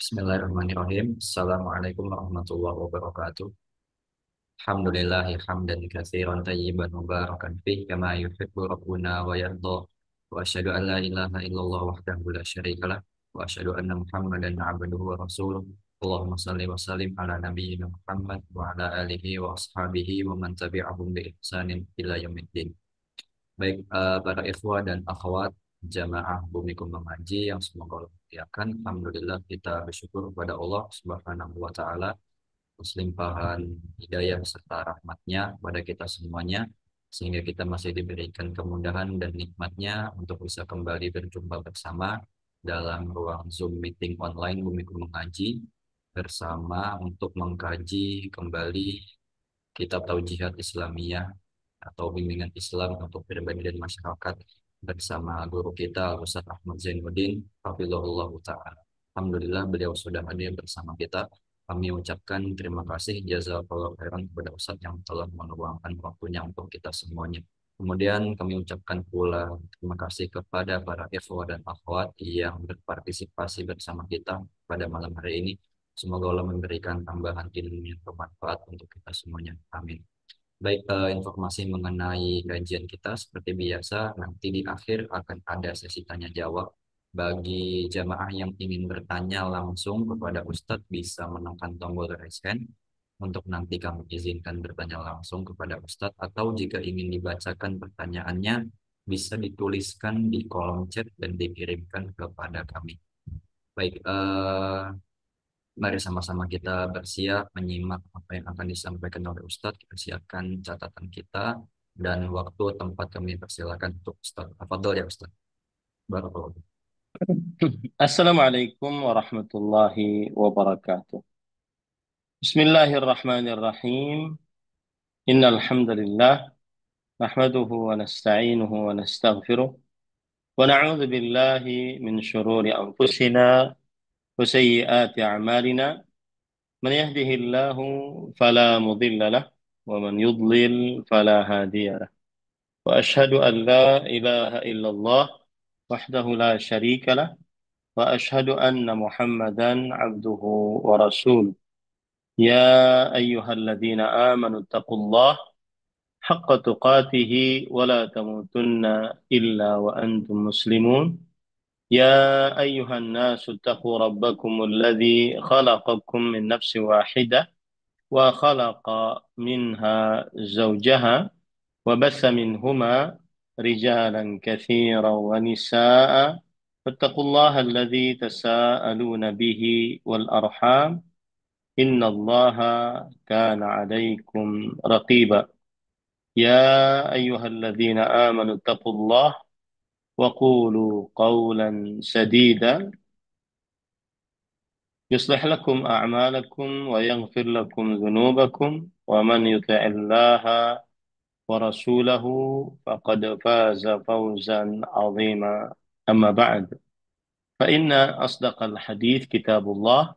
Bismillahirrahmanirrahim. Assalamualaikum warahmatullahi wabarakatuh. Alhamdulillahi hamdan katsiran tayyiban mubarakan fih kama yuhibbu rabbuna wa yarda. Wa asyhadu an la ilaha illallah wahdahu la syarikalah wa asyhadu anna Muhammadan abduhu wa rasuluh. Allahumma shalli wa sallim ala nabiyyina Muhammad wa ala alihi wa ashabihi wa man tabi'ahum bi ihsanin ila yaumiddin. Baik, para ikhwah dan akhwat jamaah Bumiku Mengaji yang semoga Allah muliakan. Alhamdulillah kita bersyukur kepada Allah Subhanahu wa taala atas limpahan hidayah serta rahmatnya pada kita semuanya sehingga kita masih diberikan kemudahan dan nikmatnya untuk bisa kembali berjumpa bersama dalam ruang Zoom meeting online Bumiku Mengaji bersama untuk mengkaji kembali kitab Taujihat Islamiyah atau bimbingan Islam untuk pribadi dan masyarakat bersama guru kita Ustaz Ahmad Zainuddin Hafizahullah Ta'ala. Alhamdulillah beliau sudah hadir bersama kita. Kami ucapkan terima kasih jazakallahu khairan kepada Ustaz yang telah meluangkan waktunya untuk kita semuanya. Kemudian kami ucapkan pula terima kasih kepada para ikhwah dan akhwat yang berpartisipasi bersama kita pada malam hari ini. Semoga Allah memberikan tambahan ilmu yang bermanfaat untuk kita semuanya. Amin. Baik, informasi mengenai kajian kita seperti biasa, nanti di akhir akan ada sesi tanya jawab. Bagi jamaah yang ingin bertanya langsung kepada Ustadz bisa menekan tombol raise hand untuk nanti kami izinkan bertanya langsung kepada Ustadz atau jika ingin dibacakan pertanyaannya bisa dituliskan di kolom chat dan dikirimkan kepada kami. Baik, mari sama-sama kita bersiap menyimak apa yang akan disampaikan oleh Ustadz. Kita siapkan catatan kita dan waktu tempat kami persilakan untuk Ustadz. Afadhol ya Ustadz. Barakallahu. Assalamualaikum warahmatullahi wabarakatuh. Bismillahirrahmanirrahim. Innal hamdalillah nahmaduhu wa nasta'inuhu wa nastaghfiruh wa na'udzu billahi min shururi anfusina wa sayyiati a'malina. Man yahdihillahu fala mudilla lah wa man yudlil fala hadiya lah. Wa ashhadu an la ilaha illallah wahdahu la syarika lah wa ashhadu anna Muhammadan abduhu wa rasuluh. يا أيها الذين آمنوا اتقوا الله حق تقاته ولا تموتن إلا وأنتم مسلمون. يا أيها الناس اتقوا ربكم الذي خلقكم من نفس واحدة وخلق منها زوجها وبث منهما رجالا كثيرا ونساء. فاتقوا الله الذي تساءلون به والأرحام إن الله كان عليكم رقيبا. يا أيها الذين آمنوا اتقوا الله وقولوا قولا سديدا يصلح لكم أعمالكم ويغفر لكم ذنوبكم ومن يطع الله ورسوله فقد فاز فوزا عظيما. أما بعد فإن أصدق الحديث كتاب الله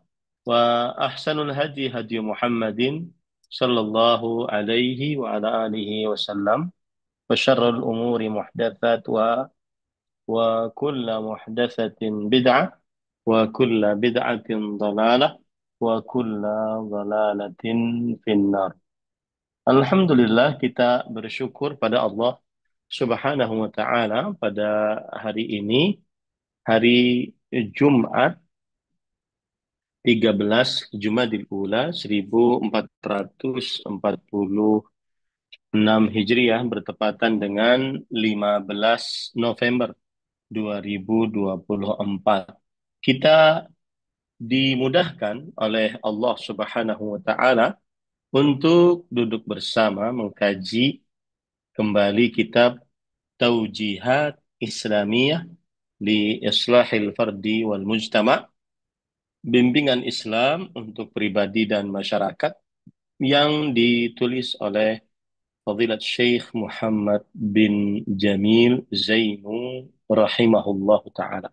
وأحسن الهدي هدي محمد صلى الله عليه وعلى آله وسلم وشر الأمور محدثاتها وكل محدثة بدعة وكل بدعة ضلالة وكل ضلالة في النار. Alhamdulillah kita bersyukur pada Allah Subhanahu wa taala pada hari ini, hari Jumat 13 Jumadil Ula 1446 Hijriah bertepatan dengan 15 November 2024. Kita dimudahkan oleh Allah Subhanahu wa taala untuk duduk bersama mengkaji kembali kitab Taujihat Islamiyah li Islahil Fardi wal Mujtama', bimbingan Islam untuk pribadi dan masyarakat, yang ditulis oleh Fadilat Syekh Muhammad bin Jamil Zainu rahimahullah ta'ala.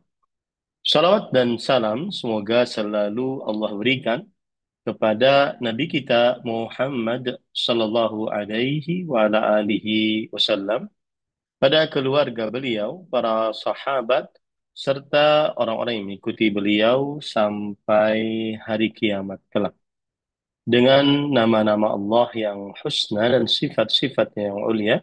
Salawat dan salam semoga selalu Allah berikan kepada Nabi kita Muhammad sallallahu alaihi wa ala alihi wasallam, pada keluarga beliau, para sahabat, serta orang-orang yang mengikuti beliau sampai hari kiamat kelak. Dengan nama-nama Allah yang husna dan sifat-sifatnya yang ulia,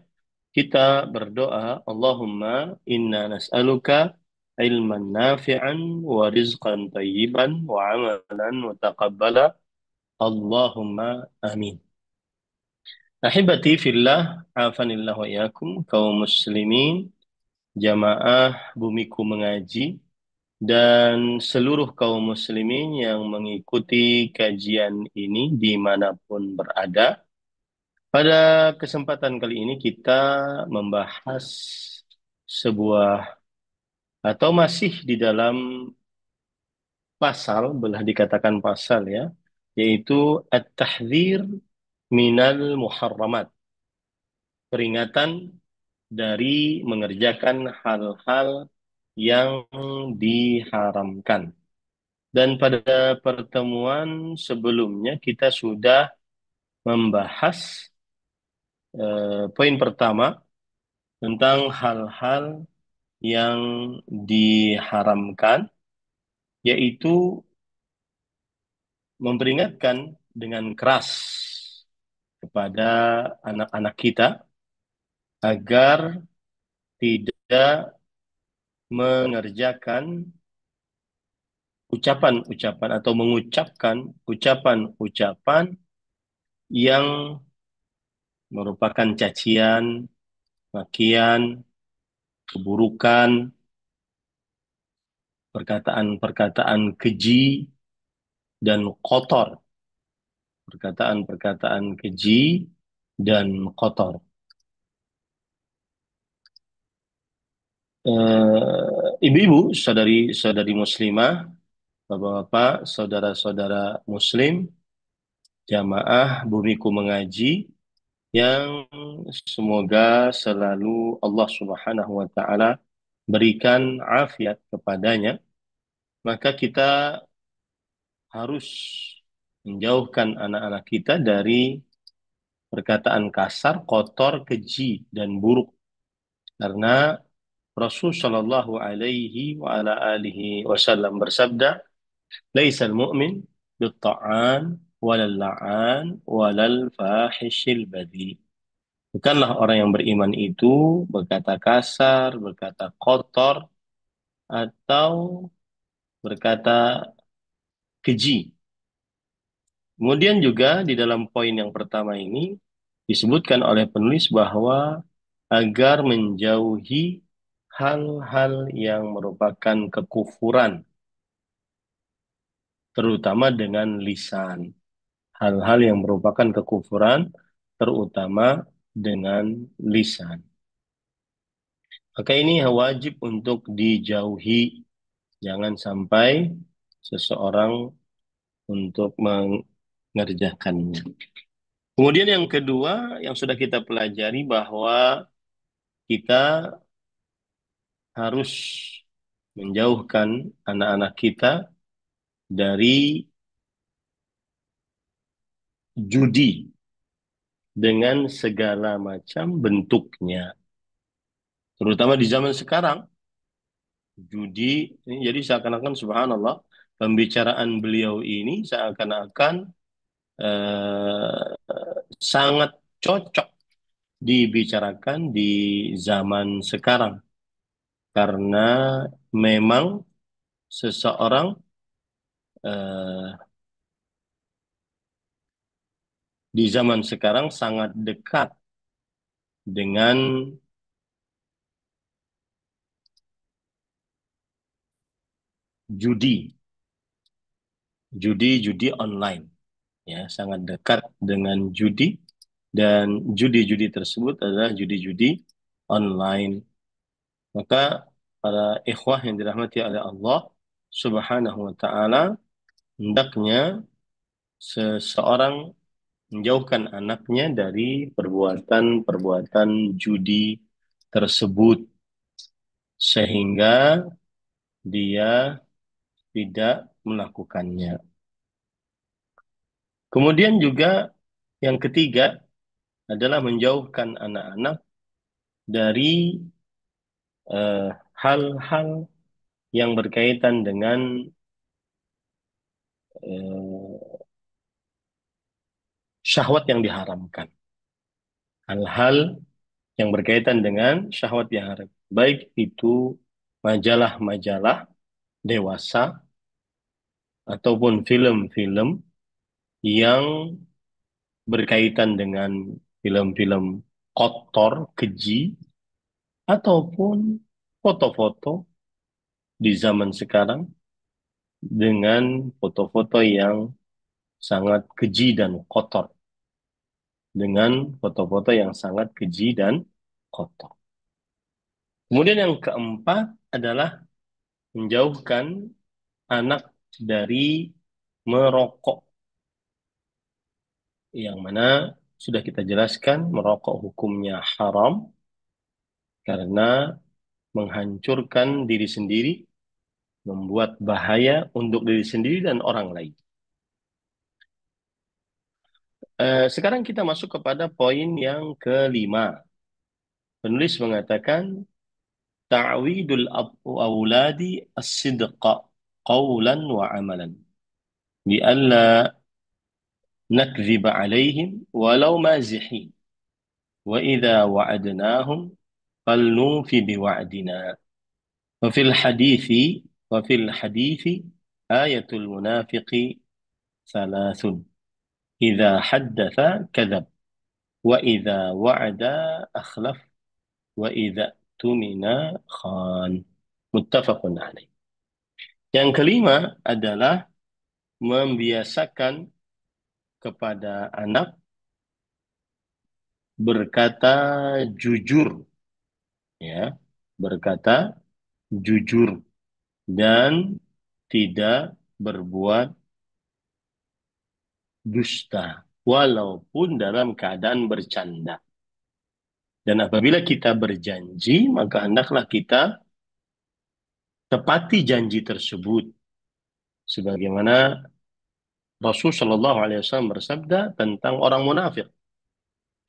kita berdoa, Allahumma inna nas'aluka ilman nafi'an wa rizqan tayyiban wa amalan mutaqabbala. Allahumma amin. Ahibati fillah, afanillah wa iyakum, kaum muslimin, jamaah bumiku mengaji, dan seluruh kaum muslimin yang mengikuti kajian ini dimanapun berada. Pada kesempatan kali ini kita membahas sebuah atau masih di dalam pasal, boleh dikatakan pasal ya, yaitu at-tahdzir minal muharramat, peringatan dari mengerjakan hal-hal yang diharamkan. Dan pada pertemuan sebelumnya kita sudah membahas poin pertama tentang hal-hal yang diharamkan, yaitu memperingatkan dengan keras kepada anak-anak kita agar tidak mengerjakan ucapan-ucapan atau mengucapkan ucapan-ucapan yang merupakan cacian, makian, keburukan, perkataan-perkataan keji dan kotor, perkataan-perkataan keji dan kotor. Ibu-ibu, saudari-saudari muslimah, bapak-bapak, saudara-saudara muslim, jamaah bumiku mengaji, yang semoga selalu Allah Subhanahu wa taala berikan afiat kepadanya, maka kita harus menjauhkan anak-anak kita dari perkataan kasar, kotor, keji dan buruk, karena Rasul Shallallahu Alaihi wa ala alihi Wasallam bersabda, "Laisal mu'min bitta'an walal la'an walal fahishil badi." Bukanlah orang yang beriman itu berkata kasar, berkata kotor, atau berkata keji. Kemudian juga di dalam poin yang pertama ini disebutkan oleh penulis bahwa agar menjauhi hal-hal yang merupakan kekufuran, terutama dengan lisan. Hal-hal yang merupakan kekufuran, terutama dengan lisan. Maka ini wajib untuk dijauhi. Jangan sampai seseorang untuk mengerjakannya. Kemudian yang kedua yang sudah kita pelajari bahwa kita harus menjauhkan anak-anak kita dari judi dengan segala macam bentuknya. Terutama di zaman sekarang, judi ini jadi seakan-akan subhanallah, pembicaraan beliau ini seakan-akan eh, sangat cocok dibicarakan di zaman sekarang, karena memang seseorang eh, di zaman sekarang sangat dekat dengan judi, judi online, ya, sangat dekat dengan judi, dan judi-judi tersebut adalah judi-judi online. Maka para ikhwah yang dirahmati oleh Allah Subhanahu wa taala, hendaknya seseorang menjauhkan anaknya dari perbuatan-perbuatan judi tersebut sehingga dia tidak melakukannya. Kemudian juga yang ketiga adalah menjauhkan anak-anak dari hal-hal yang berkaitan dengan eh, syahwat yang diharamkan. Hal-hal yang berkaitan dengan syahwat yang haram. Baik itu majalah-majalah dewasa ataupun film-film yang berkaitan dengan film-film kotor, keji, ataupun foto-foto di zaman sekarang dengan foto-foto yang sangat keji dan kotor. Dengan foto-foto yang sangat keji dan kotor. Kemudian yang keempat adalah menjauhkan anak dari merokok. Yang mana sudah kita jelaskan merokok hukumnya haram karena menghancurkan diri sendiri, membuat bahaya untuk diri sendiri dan orang lain. Sekarang kita masuk kepada poin yang kelima. Penulis mengatakan ta'widul awladi as-sidqa qawlan wa amalan bi'alla nakdhib alaihim walau mazihin wa idza wa'adnahum falnufi biwa'dina wa fil hadithi ayatul munafiqi thalathun idza haddatha kadzab wa idza wa'ada akhlaf wa idza tumina khan. Muttafaqun alaih. Yang kelima adalah membiasakan kepada anak berkata jujur, ya, berkata jujur dan tidak berbuat dusta walaupun dalam keadaan bercanda. Dan apabila kita berjanji, maka hendaklah kita tepati janji tersebut. Sebagaimana Rasul Shallallahu Alaihi Wasallam bersabda tentang orang munafik.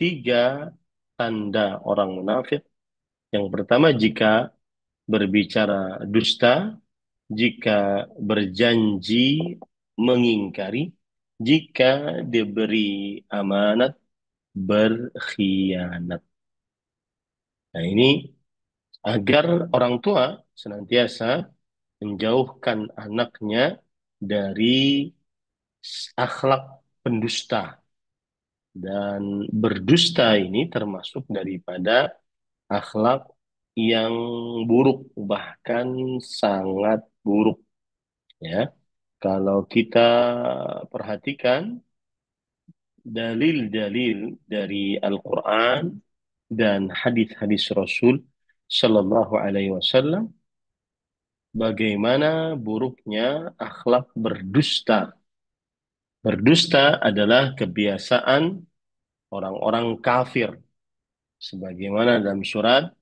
Tiga tanda orang munafik. Yang pertama, jika berbicara dusta, jika berjanji mengingkari, jika diberi amanat berkhianat. Nah, ini agar orang tua senantiasa menjauhkan anaknya dari akhlak pendusta. Dan berdusta ini termasuk daripada akhlak yang buruk, bahkan sangat buruk. Ya, kalau kita perhatikan dalil-dalil dari Al-Quran dan hadis-hadis Rasul Sallallahu Alaihi Wasallam, bagaimana buruknya akhlak berdusta. Berdusta adalah kebiasaan orang-orang kafir. Sebagaimana dalam surat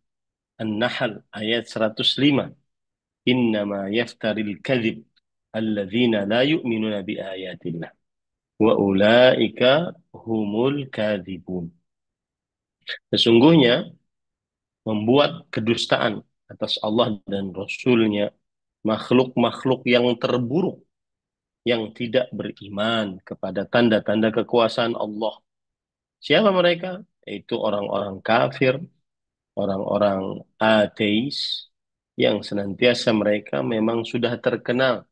An-Nahl ayat 105. Innama yaftaril kadhib alladzina la yu'minuna bi ayatillah. Wa ulaika humul kadhibun. Sesungguhnya membuat kedustaan atas Allah dan Rasul-Nya makhluk-makhluk yang terburuk yang tidak beriman kepada tanda-tanda kekuasaan Allah. Siapa mereka? Yaitu orang-orang kafir, orang-orang ateis yang senantiasa mereka memang sudah terkenal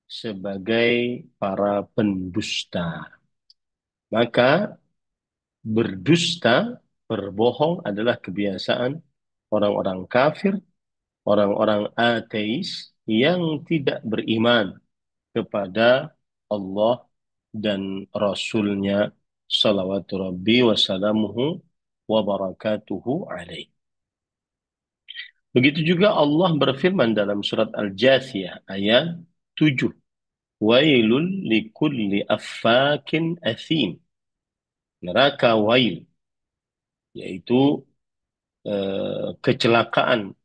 sebagai para pendusta. Maka berdusta, berbohong adalah kebiasaan orang-orang kafir, orang-orang ateis yang tidak beriman kepada Allah dan Rasul-Nya salawatu rabbi wa salamuhu wa barakatuhu alaih. Begitu juga Allah berfirman dalam surat Al-Jathiyah ayat 7. Wailul likulli affakin athim. Neraka wail, yaitu kecelakaan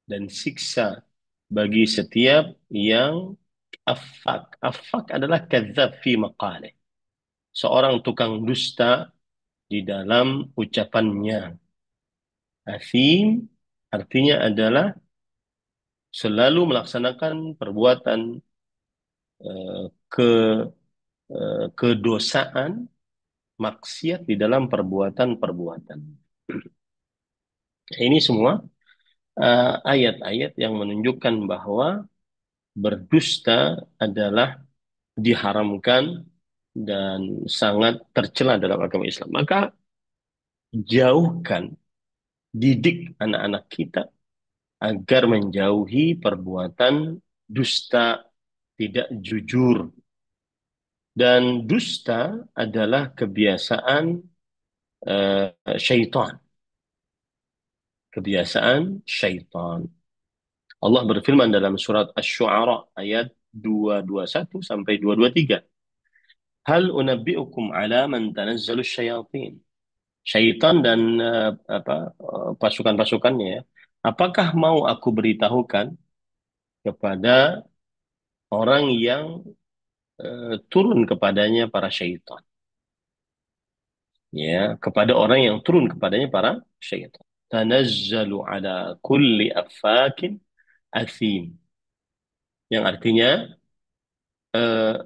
dan siksa bagi setiap yang affak. Affak adalah kadzab fi maqalih. Seorang tukang dusta di dalam ucapannya. Athim artinya adalah selalu melaksanakan perbuatan eh, ke kedosaan, maksiat di dalam perbuatan-perbuatan. Ini semua ayat-ayat yang menunjukkan bahwa berdusta adalah diharamkan dan sangat tercela dalam agama Islam. Maka jauhkan, didik anak-anak kita agar menjauhi perbuatan dusta, tidak jujur. Dan dusta adalah kebiasaan syaitan. Kebiasaan syaitan. Allah berfirman dalam surat Asy-Syu'ara ayat 221 sampai 223. Hal unabbi'ukum ala man tanazzalu syayatin. Syaitan dan pasukan-pasukannya ya. Apakah mau aku beritahukan kepada orang yang turun kepadanya para syaitan, ya, kepada orang yang turun kepadanya para syaitan. Tanazzalu ala kulli affakin athim, yang artinya eh,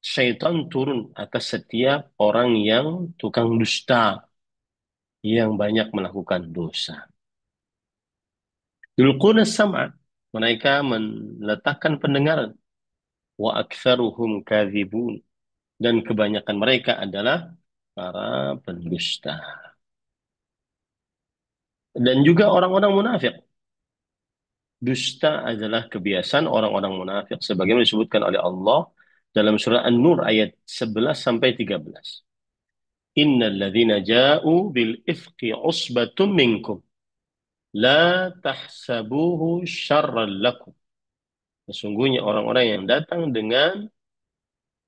syaitan turun atas setiap orang yang tukang dusta, yang banyak melakukan dosa. Yulquna sam'a, mereka meletakkan pendengaran. Wa aktsaruhum kadzibun, dan kebanyakan mereka adalah para pendusta. Dan juga orang-orang munafik. Dusta adalah kebiasaan orang-orang munafik sebagaimana disebutkan oleh Allah dalam surah An-Nur ayat 11 sampai 13. Innal ladzina ja'u bil ifqi usbatum minkum la tahsabuhu syarran lakum. Sesungguhnya orang-orang yang datang dengan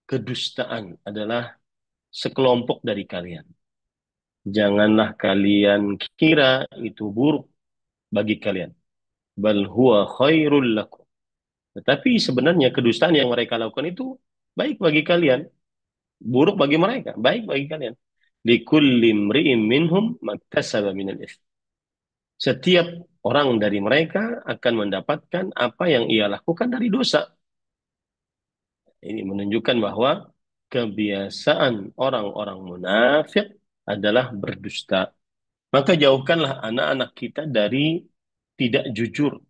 kedustaan adalah sekelompok dari kalian. Janganlah kalian kira itu buruk bagi kalian. Bal huwa khairul lakum. Tetapi sebenarnya kedustaan yang mereka lakukan itu baik bagi kalian, buruk bagi mereka, baik bagi kalian. Likulli imri'in minhum maktasaba minal its. Setiap orang dari mereka akan mendapatkan apa yang ia lakukan dari dosa. Ini menunjukkan bahwa kebiasaan orang-orang munafik adalah berdusta. Maka jauhkanlah anak-anak kita dari tidak jujur,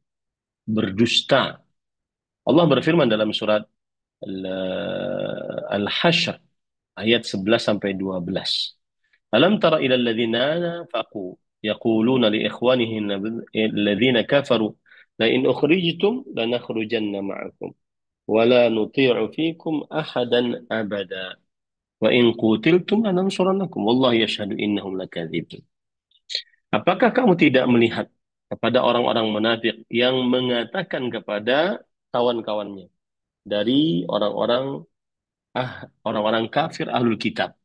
berdusta. Allah berfirman dalam surat Al-Hasyr ayat 11 sampai 12. Alam tara ila alladhina nafaqu yaquluna li ikhwanihim alladhina kafaru la in ukhrijtum lanakhrujanna ma'akum wa la nuti'u fikum ahadan abada wa in qutiltum lanansurannakum wallahu yashhadu innahum lakadzibun. Apakah kamu tidak melihat kepada orang-orang munafik yang mengatakan kepada kawan-kawannya dari orang-orang kafir ahlul kitab,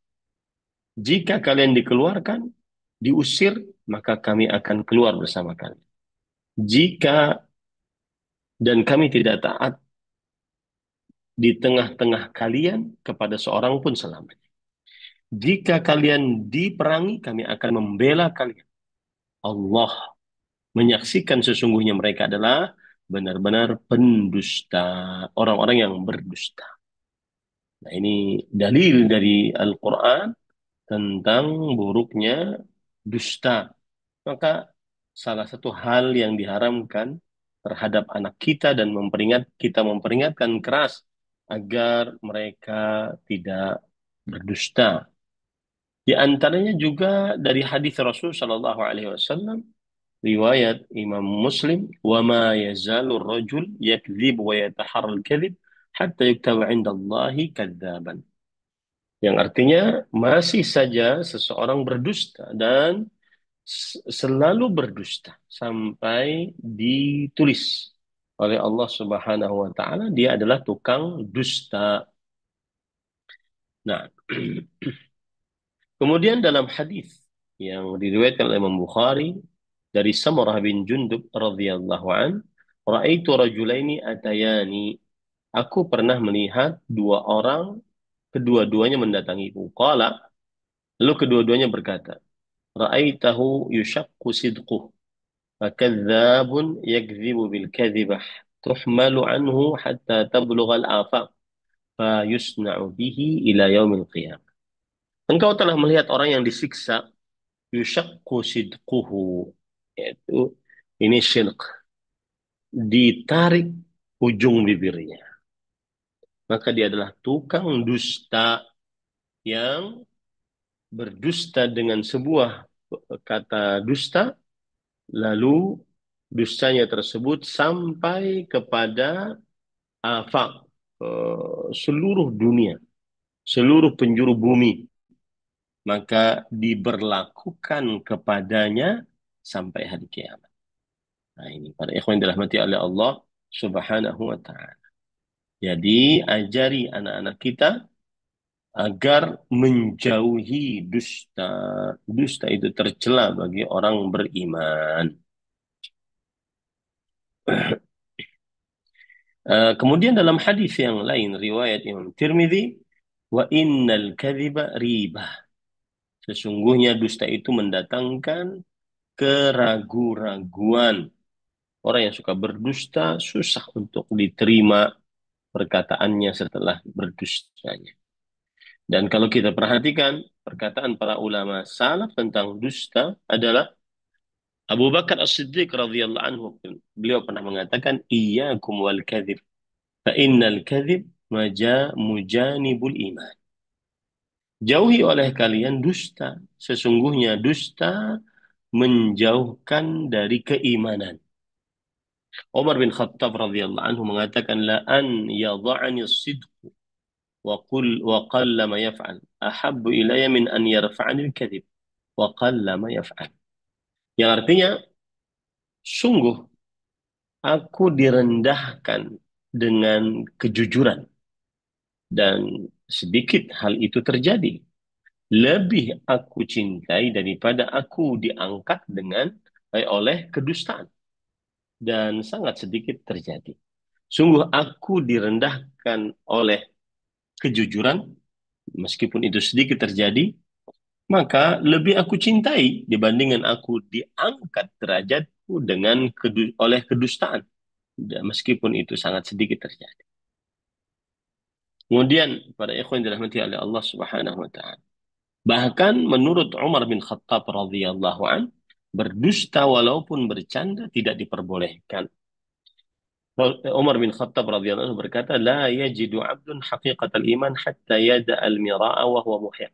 jika kalian dikeluarkan, diusir, maka kami akan keluar bersama kalian. Jika dan kami tidak taat di tengah-tengah kalian kepada seorang pun selamanya. Jika kalian diperangi, kami akan membela kalian. Allah menyaksikan sesungguhnya mereka adalah benar-benar pendusta, orang-orang yang berdusta. Nah, ini dalil dari Al-Quran tentang buruknya dusta. Maka salah satu hal yang diharamkan terhadap anak kita dan kita memperingatkan keras agar mereka tidak berdusta. Di antaranya juga dari hadis Rasul Shallallahu Alaihi Wasallam, riwayat Imam Muslim, wa ma yazalu rajul yakdzib wa yataharral kadhib hatta yuktaba 'inda Allahi kadzaban. Yang artinya masih saja seseorang berdusta dan selalu berdusta sampai ditulis oleh Allah Subhanahu wa taala dia adalah tukang dusta. Nah, kemudian dalam hadis yang diriwayatkan oleh Imam Bukhari dari Samurah bin Jundub radhiyallahu an, "Ra'aitu rajulaini atayani." Aku pernah melihat dua orang, kedua-duanya mendatangiku. Qala, lalu kedua-duanya berkata, "Ra'aitahu yushaqqu sidquh." فكذاب يكذب بالكذبة تحمل عنه حتى تبلغ الآفاق فيصنع به إلى يوم القيامة. Engkau telah melihat orang yang disiksa, yushakku sidquhu, yaitu ini syirk, ditarik ujung bibirnya. Maka dia adalah tukang dusta yang berdusta dengan sebuah kata dusta, lalu dustanya tersebut sampai kepada afak, seluruh dunia, seluruh penjuru bumi, maka diberlakukan kepadanya sampai hari kiamat. Nah ini para ikhwan yang dirahmati oleh Allah Subhanahu wa ta'ala. Jadi ajari anak-anak kita agar menjauhi dusta. Dusta itu tercela bagi orang beriman. Kemudian dalam hadis yang lain riwayat Imam Tirmidzi, wa innal kadhiba ribah. Sesungguhnya dusta itu mendatangkan keragu-raguan. Orang yang suka berdusta susah untuk diterima perkataannya setelah berdustanya. Dan kalau kita perhatikan perkataan para ulama salaf tentang dusta adalah Abu Bakar As-Siddiq radhiyallahu anhu. Beliau pernah mengatakan, iyyakum wal kadhib, fa innal kadhib mujanibul iman. Jauhi oleh kalian dusta. Sesungguhnya dusta menjauhkan dari keimanan. Umar bin Khattab radhiyallahu anhu mengatakan, la an yadha'ani as-sidq wa qalla ma yaf'al ahabbu ilayya min an yarfa'ani al-kadhib wa qalla ma yaf'al. Yang artinya, sungguh aku direndahkan dengan kejujuran dan sedikit hal itu terjadi. Lebih aku cintai daripada aku diangkat oleh kedustaan, dan sangat sedikit terjadi. Sungguh aku direndahkan oleh kejujuran, meskipun itu sedikit terjadi, maka lebih aku cintai dibandingkan aku diangkat derajatku oleh kedustaan, meskipun itu sangat sedikit terjadi. Kemudian pada ikhwan dirahmati oleh Allah Subhanahu wa taala. Bahkan menurut Umar bin Khattab radhiyallahu an, berdusta walaupun bercanda tidak diperbolehkan. Umar bin Khattab radhiyallahu anhu berkata, la yajidu 'abdun haqiqatal iman hatta yada'al mira'a wa huwa muhiq.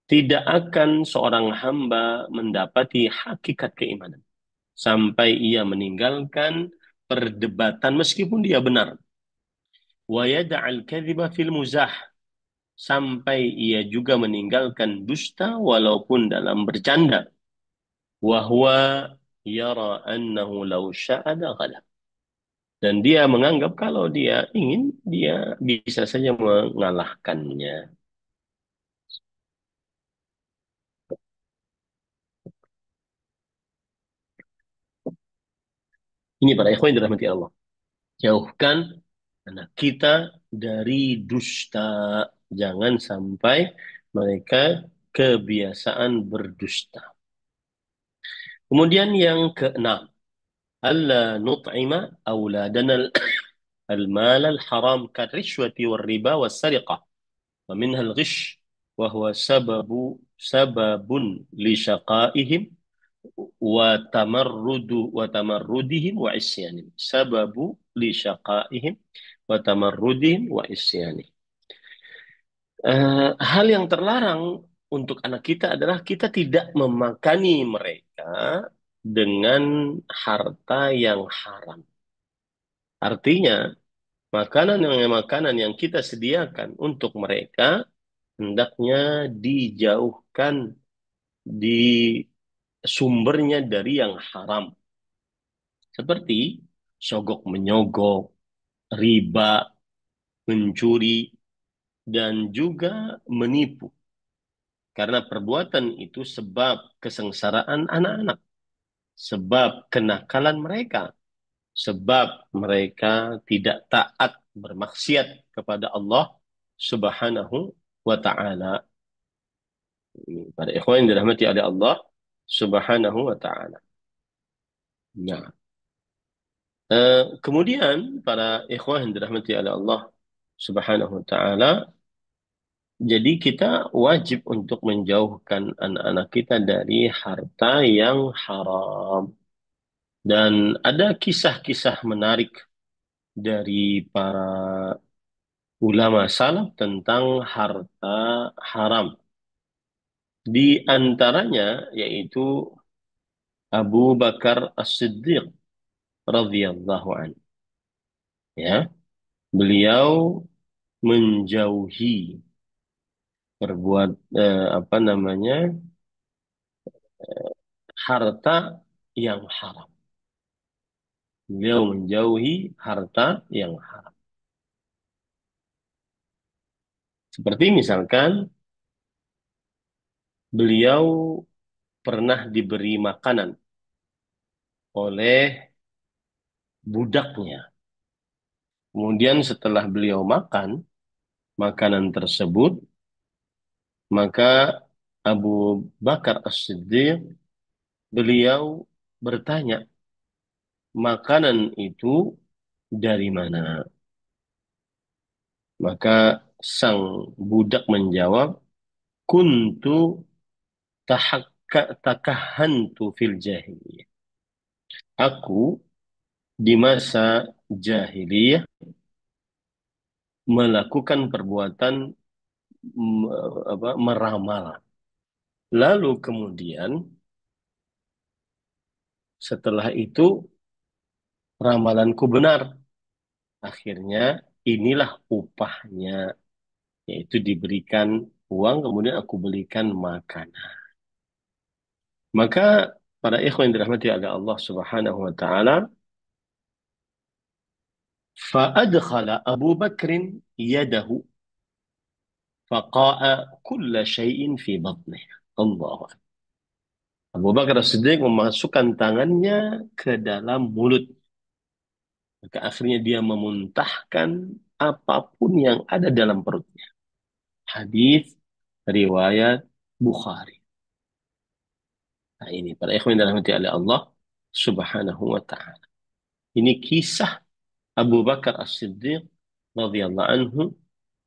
Tidak akan seorang hamba mendapati hakikat keimanan sampai ia meninggalkan perdebatan meskipun dia benar. Wa yada'al kadhiba fil muzah, sampai ia juga meninggalkan dusta walaupun dalam bercanda. Wa huwa yara annahu law sya'ada ghalab. Dan dia menganggap kalau dia ingin, dia bisa saja mengalahkannya. Ini para ikhwan yang dirahmati Allah. Jauhkan anak kita dari dusta. Jangan sampai mereka kebiasaan berdusta. Kemudian yang keenam, alla nut'ima auladana al-mal al-haram karishwati wal-riba was-sariqah wa minha al-ghish wa huwa sababun li syaqaihim wa tamarrudihim wa isyanihim. Sababu li syaqaihim wa tamarrudihim wa isyanihim. Hal yang terlarang untuk anak kita adalah kita tidak memakani mereka dengan harta yang haram. Artinya, makanan yang kita sediakan untuk mereka hendaknya dijauhkan di sumbernya dari yang haram. Seperti sogok menyogok, riba, mencuri, dan juga menipu. Karena perbuatan itu sebab kesengsaraan anak-anak, sebab kenakalan mereka, sebab mereka tidak taat bermaksiat kepada Allah Subhanahu wa taala. Para ikhwan yang dirahmati oleh Allah Subhanahu wa taala. Nah, kemudian para ikhwah yang dirahmati oleh Allah Subhanahu wa taala, jadi kita wajib untuk menjauhkan anak-anak kita dari harta yang haram. Dan ada kisah-kisah menarik dari para ulama salaf tentang harta haram. Di antaranya yaitu Abu Bakar As-Siddiq radhiyallahu anhu. Ya, beliau menjauhi berbuat apa namanya harta yang haram. Beliau menjauhi harta yang haram. Seperti misalkan beliau pernah diberi makanan oleh budaknya. Kemudian setelah beliau makan makanan tersebut, maka Abu Bakar As-Siddiq beliau bertanya, makanan itu dari mana? Maka sang budak menjawab, kuntu takahantu fil jahiliyah. Aku di masa jahiliyah melakukan perbuatan meramal. Lalu kemudian setelah itu ramalanku benar. Akhirnya inilah upahnya, yaitu diberikan uang kemudian aku belikan makan. Maka para ikhwan yang dirahmati oleh Allah Subhanahu wa taala, fa'adkhala Abu Bakrin yadahu faqa'a kulla syai'in fi batnih. Allah. Abu Bakar As-Siddiq memasukkan tangannya ke dalam mulut. Maka akhirnya dia memuntahkan apapun yang ada dalam perutnya. Hadis riwayat Bukhari. Nah ini para ikhwan yang dirahmati oleh Allah Subhanahu wa taala. Ini kisah Abu Bakar As-Siddiq radhiyallahu anhu.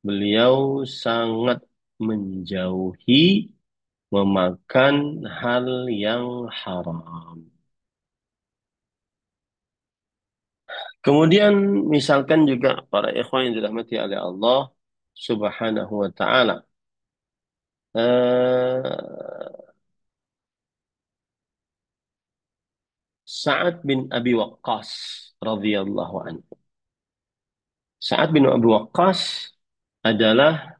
Beliau sangat menjauhi memakan hal yang haram. Kemudian misalkan juga para ikhwan yang dirahmati oleh Allah Subhanahu wa taala. Eh, Sa'ad bin Abi Waqqas radhiyallahu anhu. Sa'ad bin Abi Waqqas adalah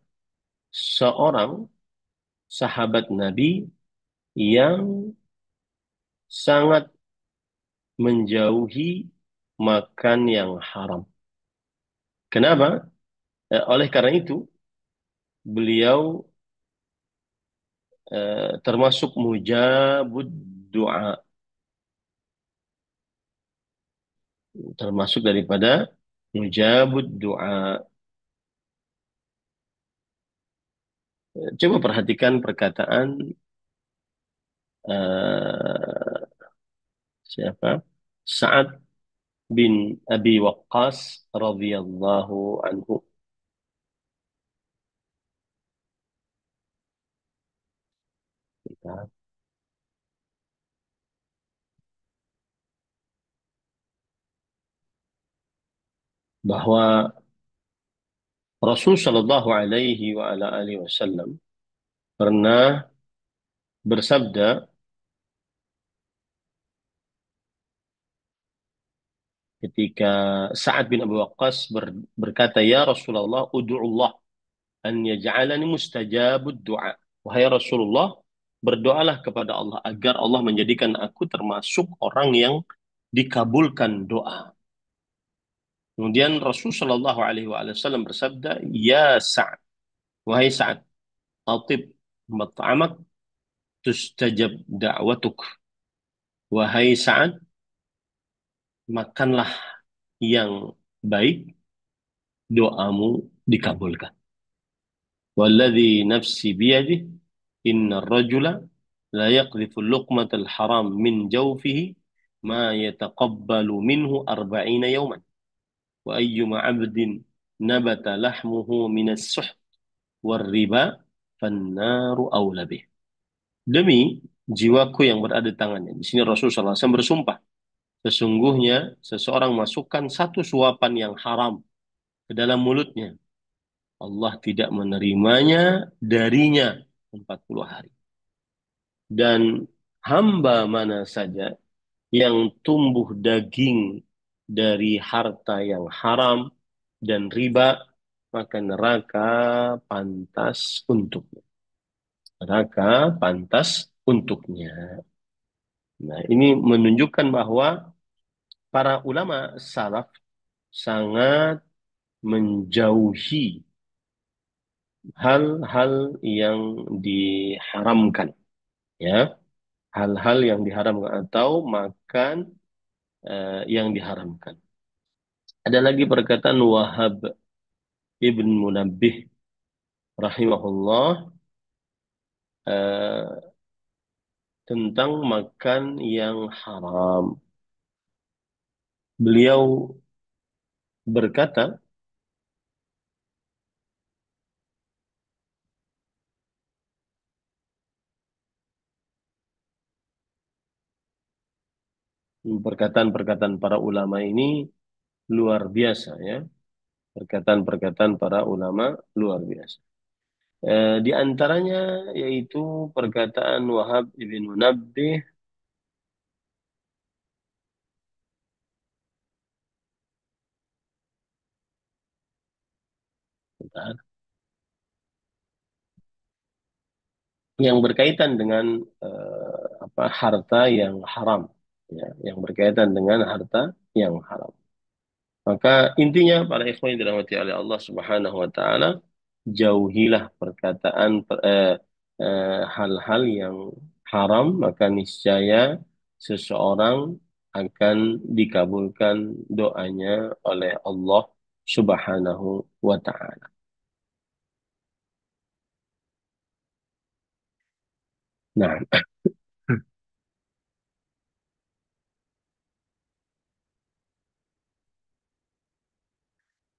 seorang sahabat Nabi yang sangat menjauhi makan yang haram. Kenapa? Oleh karena itu, beliau termasuk mujabud doa, termasuk daripada mujabud doa. Coba perhatikan perkataan eh, siapa? Sa'ad bin Abi Waqqas radhiyallahu anhu. Bahwa Rasul Shallallahu Alaihi wa ala alihi Wasallam pernah bersabda ketika Sa'ad bin Abi Waqqas berkata, Ya Rasulullah, ud'ullah an yaj'alani mustajabud du'a. Wahai Rasulullah, berdoalah kepada Allah agar Allah menjadikan aku termasuk orang yang dikabulkan doa. Kemudian Rasul Shallallahu Alaihi Wasallam bersabda, Ya Sa'ad, wahai Sa'ad, atib mat'amak tustajab da'watuk. Wahai Sa'ad, makanlah yang baik, doamu dikabulkan. Walladhi nafsi biyadih, inna rajula la yaqdhifu luqmatal haram min jawfihi ma yataqabbalu minhu arba'ina yawman wa ayyuma 'abdin nabata lahmuhu minas suht war riba fannaru aula bih. Demi jiwaku yang berada di tangannya. Di sini Rasulullah SAW bersumpah, sesungguhnya seseorang masukkan satu suapan yang haram ke dalam mulutnya, Allah tidak menerimanya darinya 40 hari. Dan hamba mana saja yang tumbuh daging dari harta yang haram dan riba, maka neraka pantas untuknya. Neraka pantas untuknya. Nah, ini menunjukkan bahwa para ulama salaf sangat menjauhi hal-hal yang diharamkan, ya, hal-hal yang diharamkan atau makan yang diharamkan. Ada lagi perkataan Wahab ibn Munabbih rahimahullah eh, tentang makan yang haram. Beliau berkata, perkataan-perkataan para ulama ini luar biasa, ya. Perkataan-perkataan para ulama luar biasa. Di antaranya yaitu perkataan Wahab ibn Munabbih, yang berkaitan dengan harta yang haram, ya, yang berkaitan dengan harta yang haram. Maka intinya para ikhwan yang dirahmati oleh Allah Subhanahu wa taala, jauhilah hal-hal yang haram, maka niscaya seseorang akan dikabulkan doanya oleh Allah Subhanahu wa taala. Nah,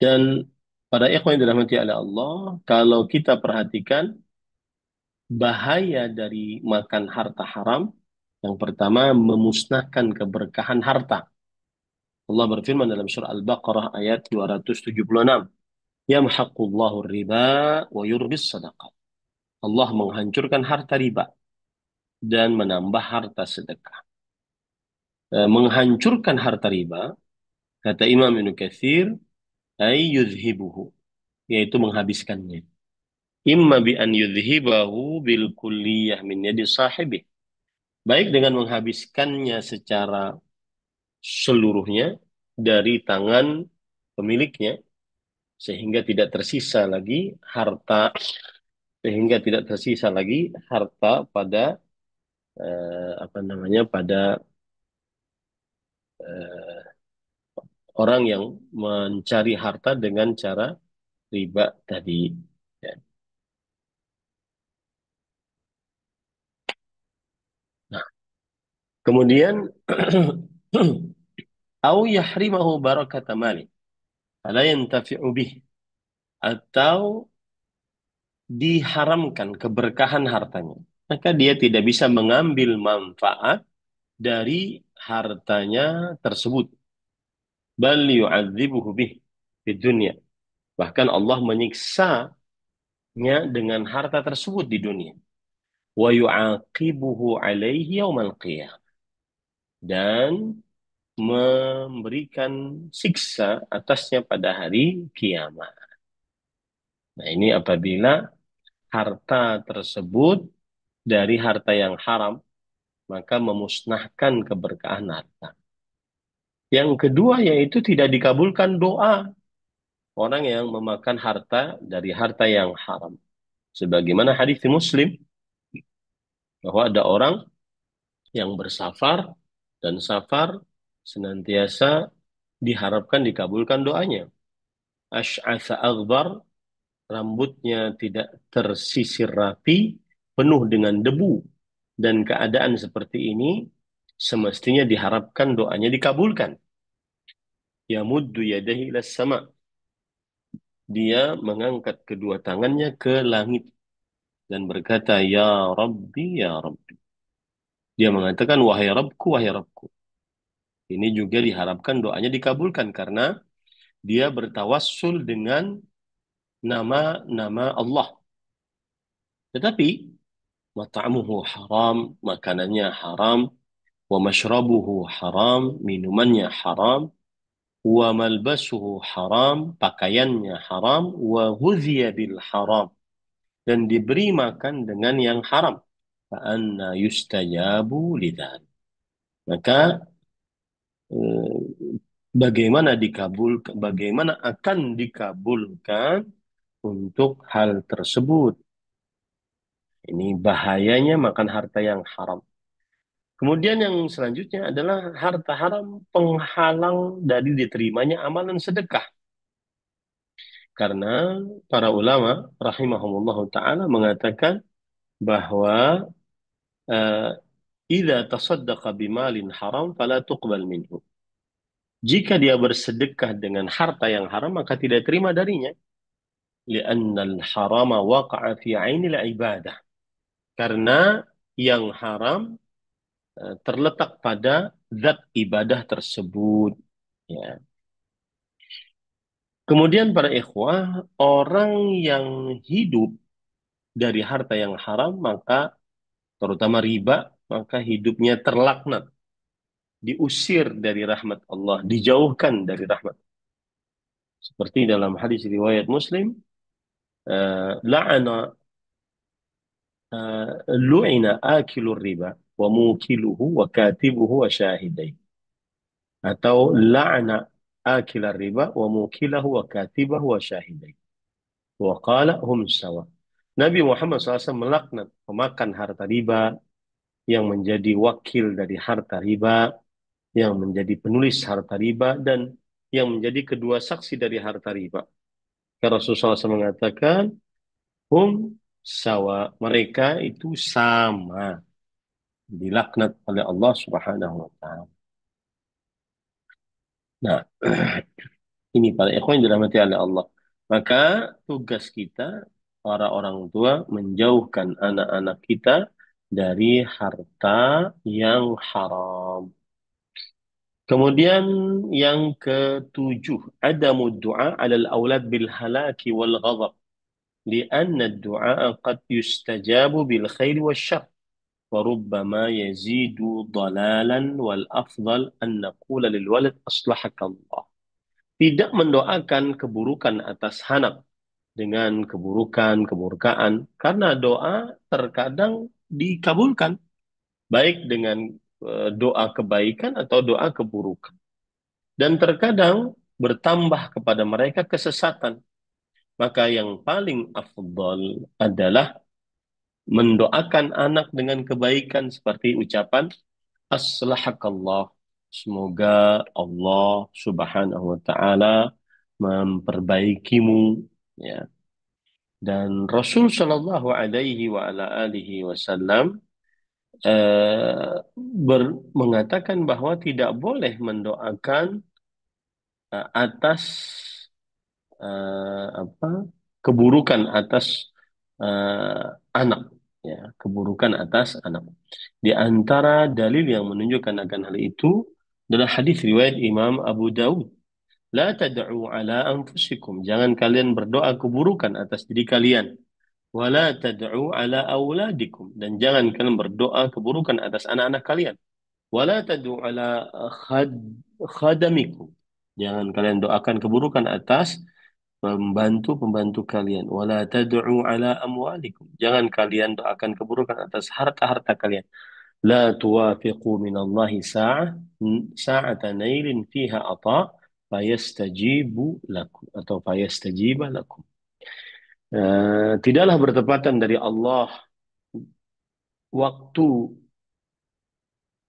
dan pada ikhwan yang dirahmati oleh Allah, kalau kita perhatikan bahaya dari makan harta haram, yang pertama memusnahkan keberkahan harta. Allah berfirman dalam surah Al-Baqarah ayat 276, Yamhaqullahu riba wa yurbis sadaqat. Allah menghancurkan harta riba dan menambah harta sedekah. Menghancurkan harta riba, kata Imam Ibnu Katsir, ay yuzhibuhu, yaitu menghabiskannya. Imma bi an yudhibahu bil kulliyah min yadi sahibih. Baik dengan menghabiskannya secara seluruhnya dari tangan pemiliknya, sehingga tidak tersisa lagi harta sehingga tidak tersisa lagi harta pada pada eh, orang yang mencari harta dengan cara riba tadi, ya. Nah, kemudian au yahrimahu barakata mali fala yantafi'u bih, atau diharamkan keberkahan hartanya, maka dia tidak bisa mengambil manfaat dari hartanya tersebut. Bal yu'adzibuhu bih di dunia. Bahkan Allah menyiksanya dengan harta tersebut di dunia. Wa yu'aqibuhu alaihi yaumal qiyamah. Dan memberikan siksa atasnya pada hari kiamat. Nah, ini apabila harta tersebut dari harta yang haram, maka memusnahkan keberkahan harta. Yang kedua yaitu tidak dikabulkan doa orang yang memakan harta dari harta yang haram. Sebagaimana hadis di Muslim, bahwa ada orang yang bersafar dan safar senantiasa diharapkan dikabulkan doanya. Ash'atha aghbar, rambutnya tidak tersisir rapi, penuh dengan debu. Dan keadaan seperti ini semestinya diharapkan doanya dikabulkan. Yamuddu yadayhi ilas sama. Dia mengangkat kedua tangannya ke langit dan berkata, Ya Rabbi, Ya Rabbi. Dia mengatakan, wahai Rabbku, wahai Rabbku. Ini juga diharapkan doanya dikabulkan karena dia bertawassul dengan nama-nama Allah. Tetapi, mat'amuhu haram, makanannya haram, wa mashrabuhu haram, minumannya haram, wa malbasuhu haram, pakaiannya haram, wa ghudhiya bil haram, dan diberi makan dengan yang haram. Fa'anna yustajabu lidzalik. Maka eh, bagaimana akan dikabulkan untuk hal tersebut? Ini bahayanya makan harta yang haram. Kemudian yang selanjutnya adalah harta haram penghalang dari diterimanya amalan sedekah. Karena para ulama rahimahumullah taala mengatakan bahwa eh, idza tasaddaqa bimalin haram fala tuqbal minhu. Jika dia bersedekah dengan harta yang haram maka tidak terima darinya. Li'annal harama waqa'a fi 'ainil ibadah. Karena yang haram terletak pada zat ibadah tersebut. Ya. Kemudian para ikhwah, orang yang hidup dari harta yang haram maka terutama riba, maka hidupnya terlaknat, diusir dari rahmat Allah, dijauhkan dari rahmat. Seperti dalam hadis riwayat Muslim, la'ana lu'ina akilur riba wa mukiluhu wa katibuhu wa syahidai. Atau la'ana akilar riba wa mukilahu wa katibahu wa syahidai. Wa qala hum sawa. Nabi Muhammad SAW melaknat pemakan harta riba, yang menjadi wakil dari harta riba, yang menjadi penulis harta riba, dan yang menjadi kedua saksi dari harta riba. Karena Rasulullah SAW mengatakan, hum sawa, mereka itu sama, dilaknat oleh Allah Subhanahu wa taala. Nah, ini para ikhwan yang dirahmati oleh Allah. Maka tugas kita para orang tua menjauhkan anak-anak kita dari harta yang haram. Kemudian yang ketujuh, adamu du'a alal aulad bil halaki wal ghadab. Lianna du'a qad yustajabu bil khair wal syar. وربما يزيد ضلالا والأفضل أن نقول للولد أصلحك الله. Tidak mendoakan keburukan atas anak dengan keburukan, kemurkaan. Karena doa terkadang dikabulkan. Baik dengan doa kebaikan atau doa keburukan. Dan terkadang bertambah kepada mereka kesesatan. Maka yang paling afdal adalah mendoakan anak dengan kebaikan seperti ucapan Aslahakallah. Semoga Allah Subhanahu wa taala memperbaikimu, ya. Dan Rasul Shallallahu alaihi wa ala alihi wasallam mengatakan bahwa tidak boleh mendoakan atas apa keburukan atas eh, anak, ya, keburukan atas anak. Di antara dalil yang menunjukkan akan hal itu adalah hadis riwayat Imam Abu Dawud. La tad'u ala anfusikum. Jangan kalian berdoa keburukan atas diri kalian. Wala tad'u ala auladikum. Dan jangan kalian berdoa keburukan atas anak-anak kalian. Wala tad'u ala khad khadamikum. Jangan kalian doakan keburukan atas pembantu-pembantu kalian. Wala tad'u ala amwalikum. Jangan kalian doakan keburukan atas harta-harta kalian. La tuwafiqu minallahi sa'ata nailin fiha ata fayastajibu lakum atau fayastajiba lakum. Tidaklah bertepatan dari Allah waktu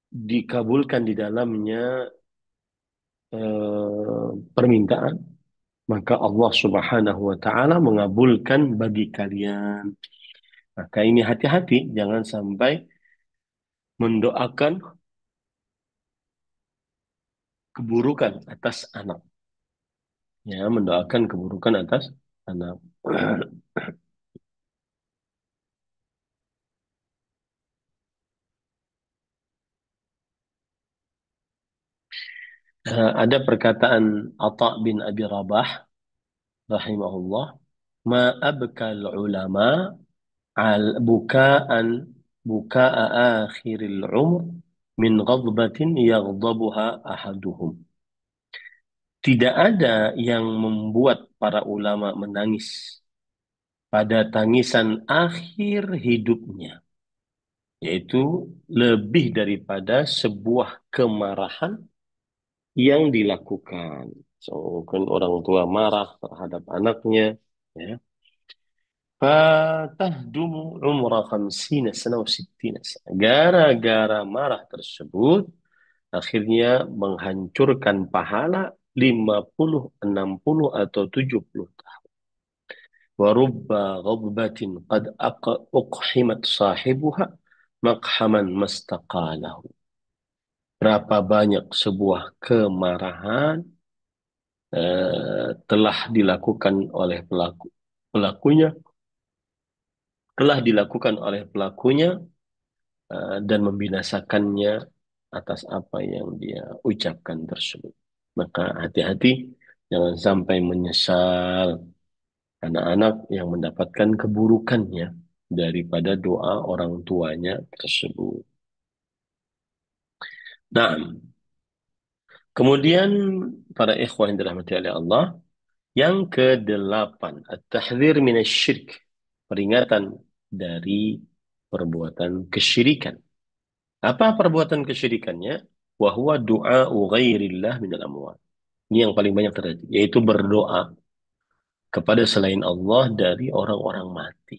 dikabulkan di dalamnya permintaan, maka Allah Subhanahu wa taala mengabulkan bagi kalian. Maka ini hati-hati, jangan sampai mendoakan keburukan atas anak. Ya, mendoakan keburukan atas anak. Ada perkataan Atha bin Abi Rabah rahimahullah, ma abkal ulama al bukaan bukaa akhiril umr min ghadbatin yaghdabuha ahaduhum. Tidak ada yang membuat para ulama menangis pada tangisan akhir hidupnya, yaitu lebih daripada sebuah kemarahan yang dilakukan. So, kan orang tua marah terhadap anaknya, ya. Fatahdumu umra khamsina sana wa sittina sana. Gara-gara marah tersebut, akhirnya menghancurkan pahala 50, 60 atau 70 tahun. Warubba ghadbatin qad uqhimat sahibuha maqhaman mastaqalahu. Berapa banyak sebuah kemarahan telah dilakukan oleh pelakunya, telah dilakukan oleh pelakunya dan membinasakannya atas apa yang dia ucapkan tersebut. Maka hati-hati, jangan sampai menyesal anak-anak yang mendapatkan keburukannya daripada doa orang tuanya tersebut. Nah, kemudian para ikhwah yang dirahmati oleh Allah, yang kedelapan, at-tahdzir minasyirik, peringatan dari perbuatan kesyirikan. Apa perbuatan kesyirikannya? Wahwa du'a'u ghairillah minal amwat. Ini yang paling banyak terjadi, yaitu berdoa kepada selain Allah dari orang-orang mati.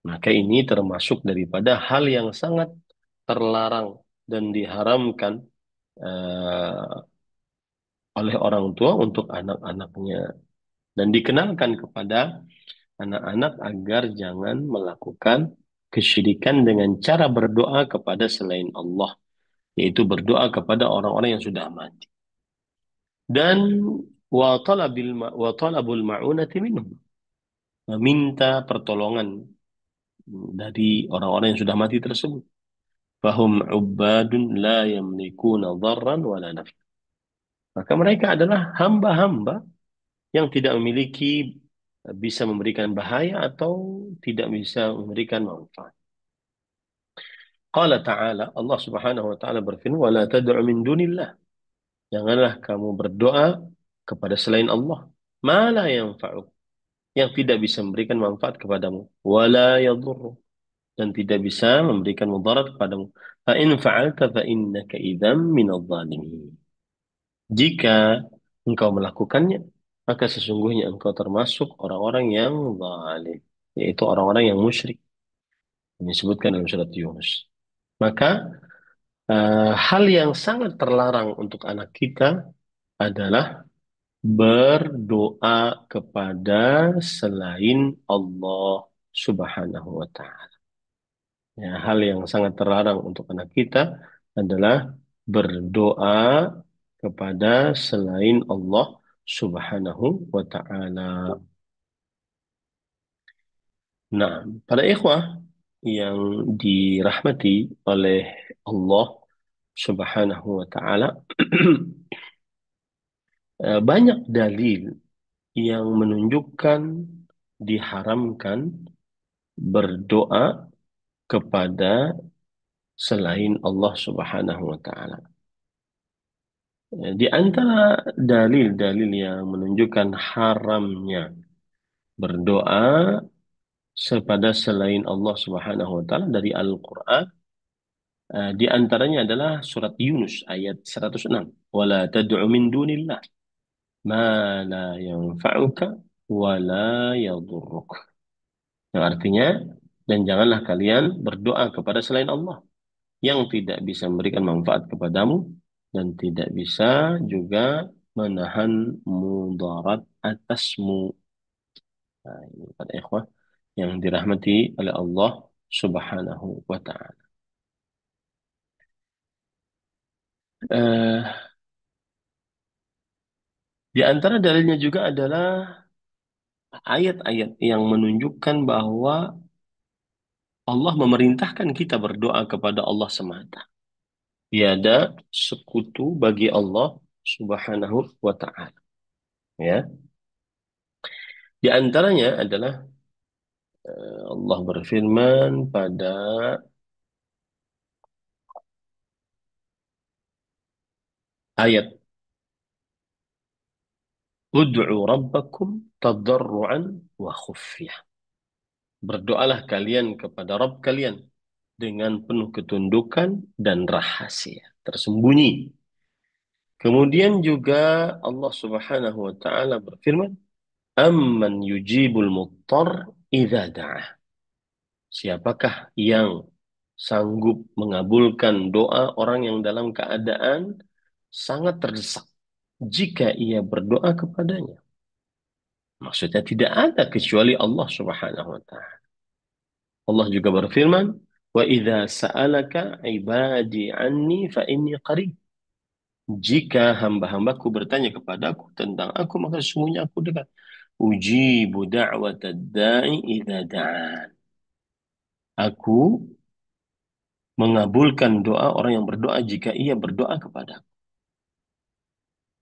Maka ini termasuk daripada hal yang sangat terlarang dan diharamkan eh, oleh orang tua untuk anak-anaknya. Dan dikenalkan kepada anak-anak agar jangan melakukan kesyirikan dengan cara berdoa kepada selain Allah, yaitu berdoa kepada orang-orang yang sudah mati. Dan wa talabul ma'unati minhum, meminta pertolongan dari orang-orang yang sudah mati tersebut. Fahum ubadun la yamlikuna dharran wala naf'a. Maka mereka adalah hamba-hamba yang tidak memiliki bisa memberikan bahaya atau tidak bisa memberikan manfaat. Qala ta'ala, Allah Subhanahu wa taala berfirman, "Wa la tad'u min dunillah." Janganlah kamu berdoa kepada selain Allah, ma la yanfa'uk, yang tidak bisa memberikan manfaat kepadamu, wa la yadhurru, dan tidak bisa memberikan mudarat kepadamu. Fa in fa'alta fa innaka idzam minadh dhalimin. Jika engkau melakukannya, maka sesungguhnya engkau termasuk orang-orang yang zalim, yaitu orang-orang yang musyrik, yang disebutkan dalam surat Yunus. Maka hal yang sangat terlarang untuk anak kita adalah berdoa kepada selain Allah Subhanahu wa Ta'ala. Ya, hal yang sangat terlarang untuk anak kita adalah berdoa kepada selain Allah Subhanahu wa Ta'ala. Nah, para ikhwah yang dirahmati oleh Allah Subhanahu wa Ta'ala, banyak dalil yang menunjukkan diharamkan berdoa kepada selain Allah Subhanahu wa Ta'ala. Di antara dalil-dalil yang menunjukkan haramnya berdoa kepada selain Allah Subhanahu wa Ta'ala dari Al-Qur'an, di antaranya adalah surat Yunus ayat 106. Wala tad'u min dunillah ma la yanfa'uka wa la yadurruk. Yang artinya, dan janganlah kalian berdoa kepada selain Allah yang tidak bisa memberikan manfaat kepadamu dan tidak bisa juga menahan mudarat atasmu. Nah, ini pada ikhwah yang dirahmati oleh Allah Subhanahu wa Ta'ala. Di antara dalilnya juga adalah ayat-ayat yang menunjukkan bahwa Allah memerintahkan kita berdoa kepada Allah semata. Tiada sekutu bagi Allah Subhanahu wa taala, ya. Di antaranya adalah Allah berfirman pada ayat Ud'u rabbakum tadarruan wa khufyah. Berdoalah kalian kepada Rabb kalian dengan penuh ketundukan dan rahasia, tersembunyi. Kemudian juga Allah Subhanahu wa taala berfirman, "Amman yujibul muttar idza da'ah." Siapakah yang sanggup mengabulkan doa orang yang dalam keadaan sangat terdesak jika ia berdoa kepadanya? Maksudnya tidak ada kecuali Allah Subhanahu wa taala. Allah juga berfirman, "Wa idza sa'alaka 'ibadi 'anni fa inni qarib." Jika hamba-hambaku bertanya kepadaku tentang aku, maka sesungguhnya aku dekat. Ujibu da'watad da'i idza da'an. Aku mengabulkan doa orang yang berdoa jika ia berdoa kepadaku.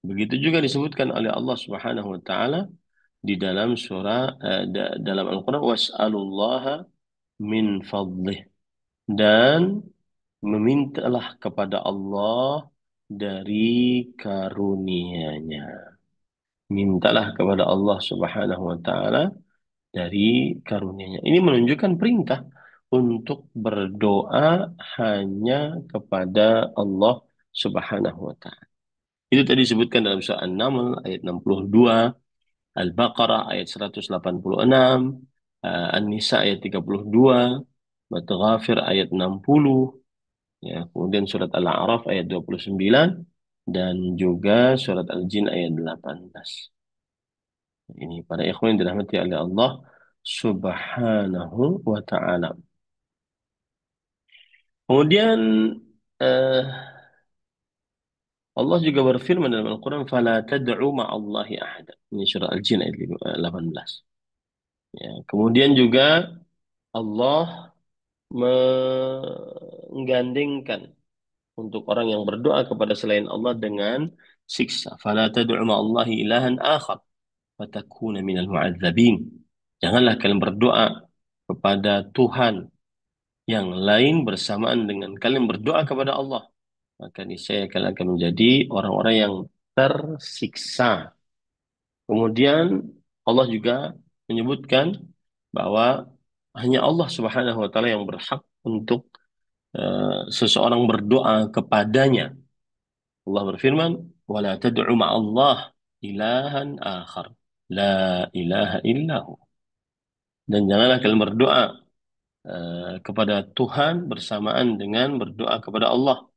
Begitu juga disebutkan oleh Allah Subhanahu wa taala di dalam surah dalam Al-Qur'an, was'alullaha min fadlih, dan memintalah kepada Allah dari karunia-Nya. Mintalah kepada Allah Subhanahu wa taala dari karunia-Nya. Ini menunjukkan perintah untuk berdoa hanya kepada Allah Subhanahu wa taala. Itu tadi disebutkan dalam surah An-Naml ayat 62, Al-Baqarah ayat 186, An-Nisa ayat 32, Ghafir ayat 60, ya, kemudian surat Al-A'raf ayat 29 dan juga surat Al-Jin ayat 18. Ini para ikhwan yang dirahmati oleh Allah Subhanahu wa taala. Kemudian eh, Allah juga berfirman dalam Al-Quran, "Fala tad'u ma'allahi ahada." Ini surah Al-Jin ayat 18. Ya, kemudian juga Allah menggandengkan untuk orang yang berdoa kepada selain Allah dengan siksa. "Fala tad'u ma'allahi ilahan akhar fatakuna minal mu'adzabin." Janganlah kalian berdoa kepada Tuhan yang lain bersamaan dengan kalian berdoa kepada Allah. Maka niscaya kalian akan menjadi orang-orang yang tersiksa. Kemudian Allah juga menyebutkan bahwa hanya Allah Subhanahu wa taala yang berhak untuk seseorang berdoa kepadanya. Allah berfirman, "Wala tad'u ma'allah ilahan akhar, la ilaha illahu." Dan janganlah kalian berdoa kepada Tuhan bersamaan dengan berdoa kepada Allah.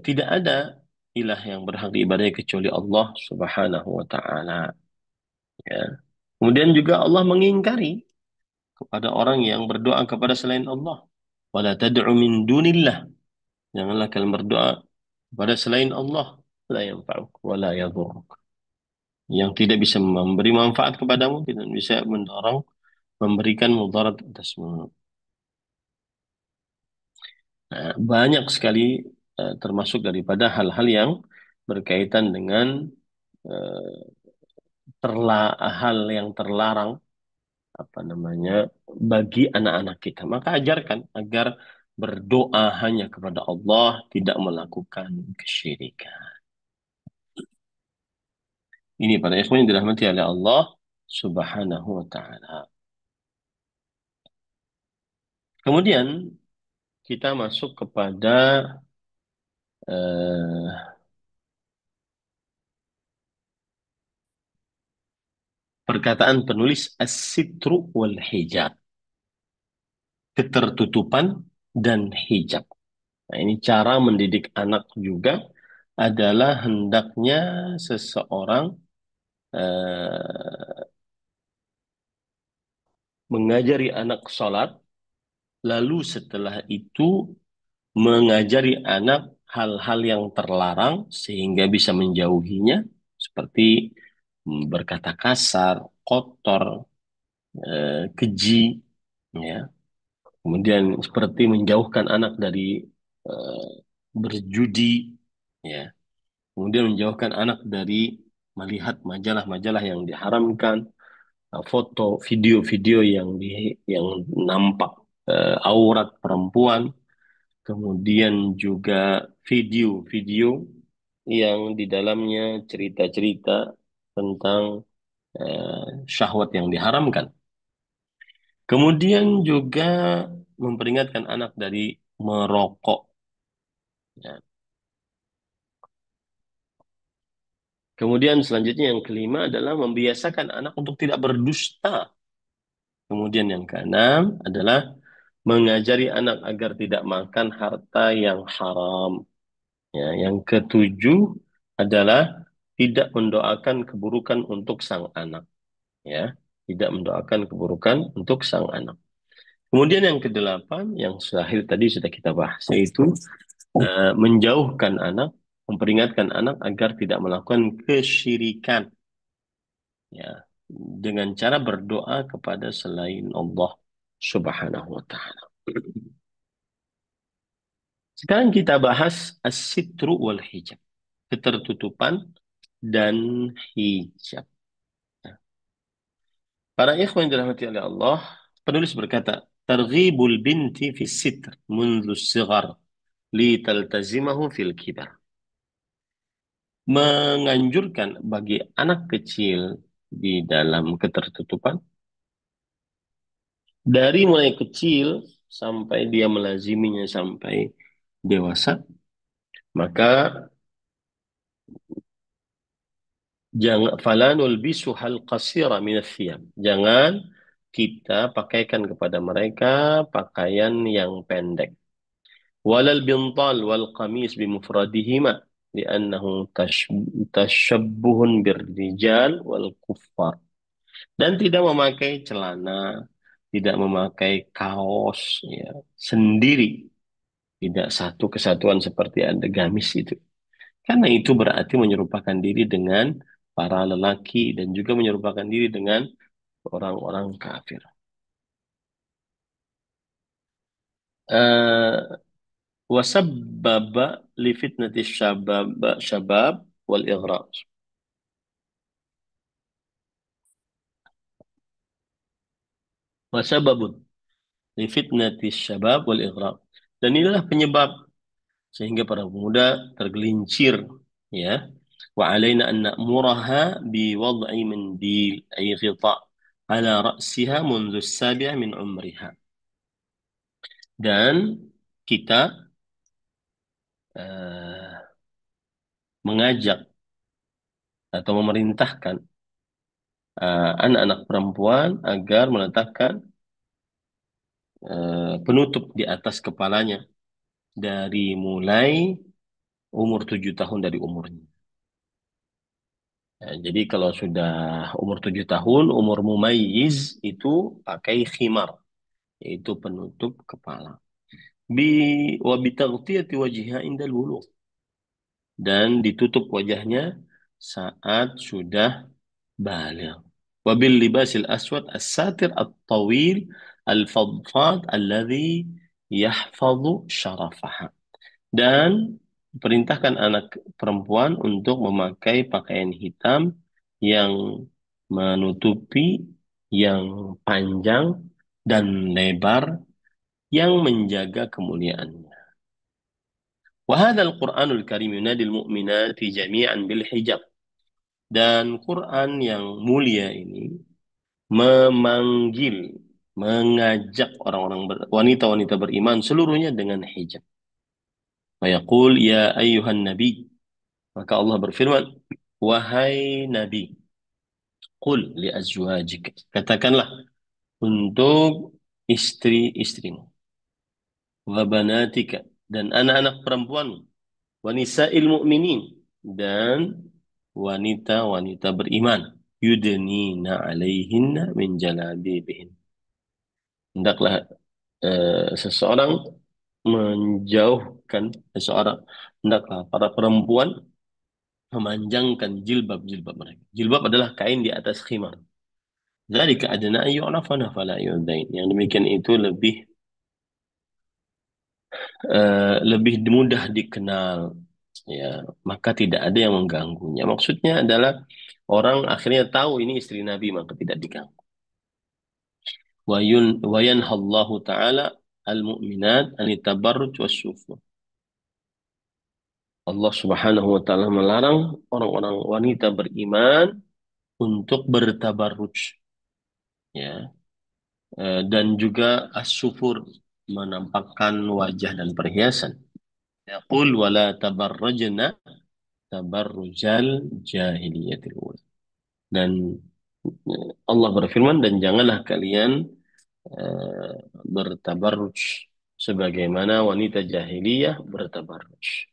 Tidak ada ilah yang berhak diibadahi kecuali Allah Subhanahu wa taala. Ya. Kemudian juga Allah mengingkari kepada orang yang berdoa kepada selain Allah. Wala tad'u min dunillah. Janganlah kalian berdoa kepada selain Allah. La yanfa'uk wa la yadhurruk. Yang tidak bisa memberi manfaat kepadamu, tidak bisa mendorong, memberikan mudarat atasmu. Nah, banyak sekali termasuk daripada hal-hal yang berkaitan dengan eh, hal yang terlarang apa namanya bagi anak-anak kita. Maka ajarkan agar berdoa hanya kepada Allah, tidak melakukan kesyirikan. Ini para ikhwan yang dirahmati oleh Allah Subhanahu wa taala. Kemudian kita masuk kepada eh, perkataan penulis as-sitru wal hijab, ketertutupan dan hijab. Nah, ini cara mendidik anak juga adalah hendaknya seseorang eh, mengajari anak sholat, lalu setelah itu mengajari anak hal-hal yang terlarang sehingga bisa menjauhinya seperti berkata kasar, kotor, keji, ya. Kemudian seperti menjauhkan anak dari eh, berjudi, ya. Kemudian menjauhkan anak dari melihat majalah-majalah yang diharamkan, foto, video-video yang nampak aurat perempuan, kemudian juga video-video yang di dalamnya cerita-cerita tentang syahwat yang diharamkan. Kemudian juga memperingatkan anak dari merokok. Ya. Kemudian selanjutnya yang kelima adalah membiasakan anak untuk tidak berdusta. Kemudian yang keenam adalah mengajari anak agar tidak makan harta yang haram. Ya, yang ketujuh adalah tidak mendoakan keburukan untuk sang anak. Ya, tidak mendoakan keburukan untuk sang anak. Kemudian yang kedelapan, yang terakhir tadi sudah kita bahas, yaitu menjauhkan anak, memperingatkan anak agar tidak melakukan kesyirikan, ya, dengan cara berdoa kepada selain Allah Subhanahu wa taala. Sekarang kita bahas as-sitru wal hijab, ketertutupan dan hijab. Para ikhwan yang dirahmati oleh Allah, penulis berkata, "Targhibul binti fi sitr منذ الصغر litaltazimahu fil kibar." Menganjurkan bagi anak kecil di dalam ketertutupan dari mulai kecil sampai dia melaziminya sampai dewasa, maka jangan falanul bisuhal qasira minats thiyab. Jangan kita pakaikan kepada mereka pakaian yang pendek. Walal bintal wal qamis bimufradihima li'annahu tashabbuhun birrijal wal kuffar. Dan tidak memakai celana, tidak memakai kaos, ya, sendiri, tidak satu kesatuan seperti ada gamis itu. Karena itu berarti menyerupakan diri dengan para lelaki dan juga menyerupakan diri dengan orang-orang kafir. Eh, Wasabbaba li fitnati syabab wal ighraq. Wasababun li fitnati syabab wal ighraq. Dan inilah penyebab sehingga para pemuda tergelincir, ya. Wa alaina an na'muraha bi wad'i mandil ay ghita ala ra'siha منذ السابع min umriha. Dan kita eh, mengajak atau memerintahkan anak-anak perempuan agar meletakkan penutup di atas kepalanya dari mulai umur 7 tahun dari umurnya. Ya, jadi kalau sudah umur 7 tahun, umur mumayyiz itu pakai khimar, yaitu penutup kepala. Bi wa bitaghtiyati wajhiha indal wulugh, dan ditutup wajahnya saat sudah baligh. Wa bil libasil aswad as-satir at-tawil al-fadfad alladhi yahfadhu syarafaha. Dan perintahkan anak perempuan untuk memakai pakaian hitam yang menutupi, yang panjang dan lebar, yang menjaga kemuliaannya. وهذا القرآن الكريم ينادي المؤمنات جميعا بالحجاب. Dan Quran yang mulia ini memanggil, mengajak wanita-wanita beriman seluruhnya dengan hijab. Wa ya ayyuhan nabi. Maka Allah berfirman, wahai nabi, qul li azwajik. Katakanlah untuk istri-istrimu, wa banatika, dan anak-anak perempuanmu, wa nisa'il mu'minin, dan wanita-wanita beriman, yudnina alaihinna min jalabibihin. Hendaklah seseorang menjauhkan seseorang, hendaklah para perempuan memanjangkan jilbab-jilbab mereka. Jilbab adalah kain di atas khimar. Dzalika adna an yu'rafana fala yu'dzain. Yang demikian itu lebih mudah dikenal, ya, maka tidak ada yang mengganggunya. Maksudnya adalah orang akhirnya tahu ini istri Nabi, maka tidak diganggu. Wa yanhallahu ta'ala al-mu'minat an tabarruj wasyufur. Allah Subhanahu wa taala melarang orang-orang wanita beriman untuk bertabarruj, ya. Dan juga asyufur, menampakkan wajah dan perhiasan. Yaqul wala tabarrajna tabarrujal jahiliyatil ula. Dan Allah berfirman, dan janganlah kalian eh, bertabarruj sebagaimana wanita jahiliyah bertabarruj.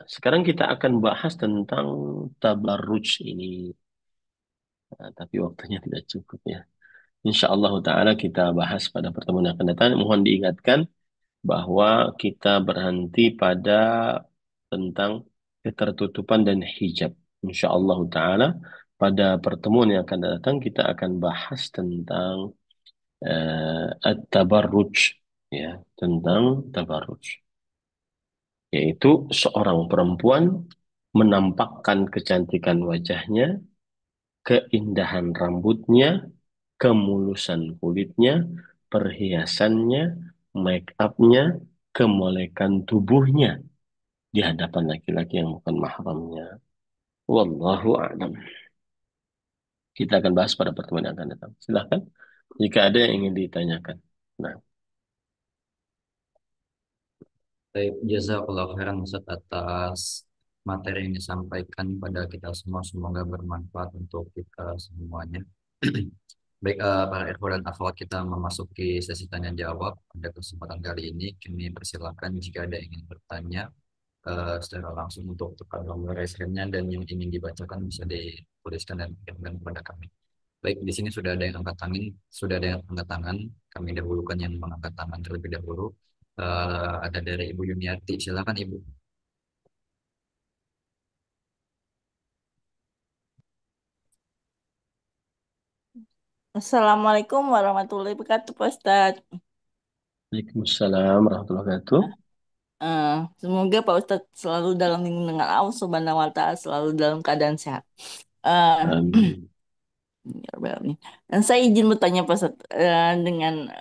Sekarang kita akan bahas tentang tabarruj ini. Tapi waktunya tidak cukup, ya. Insya Allah Ta'ala kita bahas pada pertemuan yang akan datang. Mohon diingatkan bahwa kita berhenti pada tentang ketertutupan dan hijab. Insya Allah Ta'ala pada pertemuan yang akan datang kita akan bahas tentang at-tabarruj, ya, tentang tabarruj, yaitu seorang perempuan menampakkan kecantikan wajahnya, keindahan rambutnya, kemulusan kulitnya, perhiasannya, make upnya, kemolekan tubuhnya di hadapan laki-laki yang bukan mahramnya. Wallahu a'lam. Kita akan bahas pada pertemuan yang akan datang. Silahkan jika ada yang ingin ditanyakan. Nah, Baik, jazakallah khairan Ustaz atas materi yang disampaikan pada kita semua. Semoga bermanfaat untuk kita semuanya. Baik, para ikhwan dan akhwat, kita memasuki sesi tanya jawab. Pada kesempatan kali ini, kami persilakan jika ada yang ingin bertanya secara langsung untuk tekan tombol raise hand-nya, dan yang ingin dibacakan bisa dituliskan dan dikirimkan kepada kami. Baik, di sini sudah ada yang angkat tangan, sudah ada yang angkat tangan. Kami dahulukan yang mengangkat tangan terlebih dahulu. Ada dari Ibu Yuniarti. Silakan Ibu. Assalamualaikum warahmatullahi wabarakatuh, Pak Ustadz. Waalaikumsalam warahmatullahi wabarakatuh. Eh, Semoga Pak Ustadz selalu dalam lindungan Allah Subhanahu wa Ta'ala, selalu dalam keadaan sehat. Eh, Amin. ya Rabbal Alamin. Dan saya izin bertanya Pak Ustadz, dengan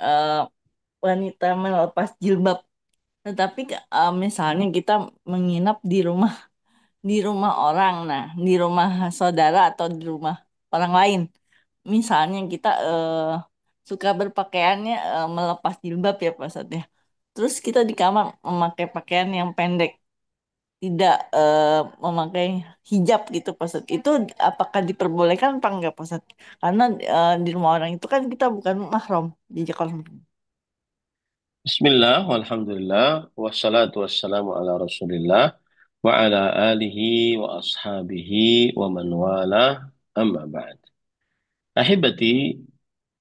wanita melepas jilbab, tetapi misalnya kita menginap di rumah orang, nah di rumah saudara atau di rumah orang lain. Misalnya kita suka berpakaiannya melepas jilbab ya Pak Ustadz ya. Terus kita di kamar memakai pakaian yang pendek, tidak memakai hijab gitu Pak Ustadz. Itu apakah diperbolehkan apa enggak Pak Ustadz? Karena di rumah orang itu kan kita bukan mahram di Jakarta. Bismillah, walhamdulillah, wassalatu wassalamu ala rasulillah, wa ala alihi wa ashabihi wa man wala, amma ba'd. Ahibati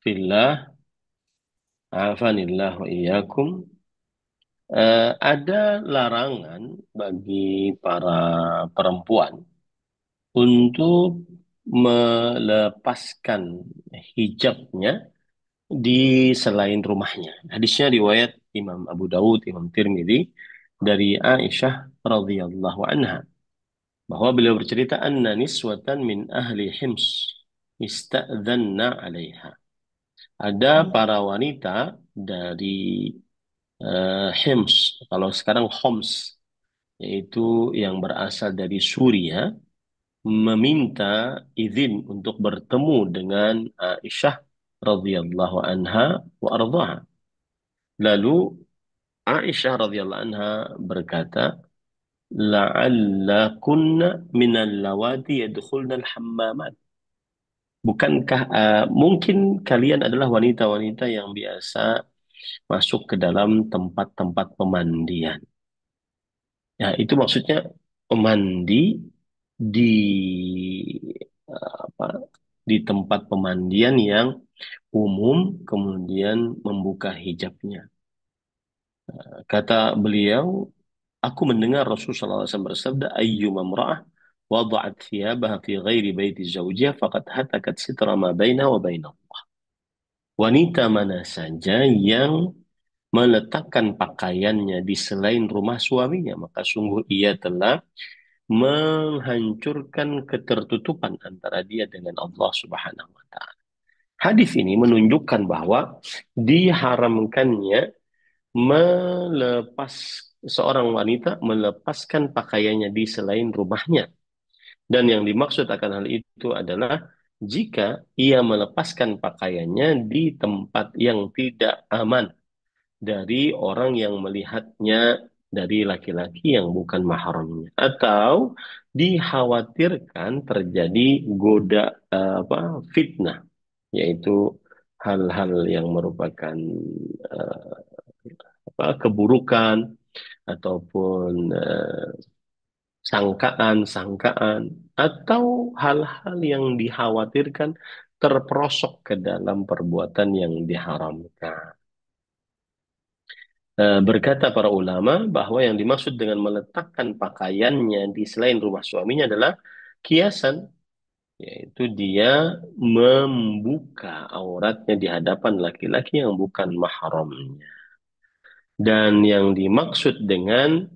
fillah, afanillah wa iyyakum. Ada larangan bagi para perempuan untuk melepaskan hijabnya di selain rumahnya. Hadisnya riwayat Imam Abu Dawud, Imam Tirmidzi dari Aisyah radhiyallahu anha, bahwa beliau bercerita, anna niswatan min ahli Hims ista'dhanna 'alaiha. Ada para wanita dari Hims, kalau sekarang Homs, yaitu yang berasal dari Suria, meminta izin untuk bertemu dengan Aisyah radhiyallahu anha wa ardhaha. Lalu Aisyah radhiyallahu anha berkata, la'allakunna minal lawati yadkhulna al-hammamat. Bukankah mungkin kalian adalah wanita-wanita yang biasa masuk ke dalam tempat-tempat pemandian. Ya, itu maksudnya mandi di apa, di tempat pemandian yang umum, kemudian membuka hijabnya. Kata beliau, aku mendengar Rasulullah SAW bersabda, ayyuma mra'ah wada'at thiyabaha fi ghairi baiti zawjiha faqad hatakat sitra ma bainaha wa bainah. Wanita mana saja yang meletakkan pakaiannya di selain rumah suaminya, maka sungguh ia telah menghancurkan ketertutupan antara dia dengan Allah Subhanahu wa taala. Hadis ini menunjukkan bahwa diharamkannya melepas seorang wanita melepaskan pakaiannya di selain rumahnya. Dan yang dimaksud akan hal itu adalah jika ia melepaskan pakaiannya di tempat yang tidak aman dari orang yang melihatnya dari laki-laki yang bukan mahramnya, atau dikhawatirkan terjadi fitnah, yaitu hal-hal yang merupakan eh, keburukan ataupun sangkaan-sangkaan atau hal-hal yang dikhawatirkan terperosok ke dalam perbuatan yang diharamkan. Berkata para ulama bahwa yang dimaksud dengan meletakkan pakaiannya di selain rumah suaminya adalah kiasan, yaitu dia membuka auratnya di hadapan laki-laki yang bukan mahramnya. Dan yang dimaksud dengan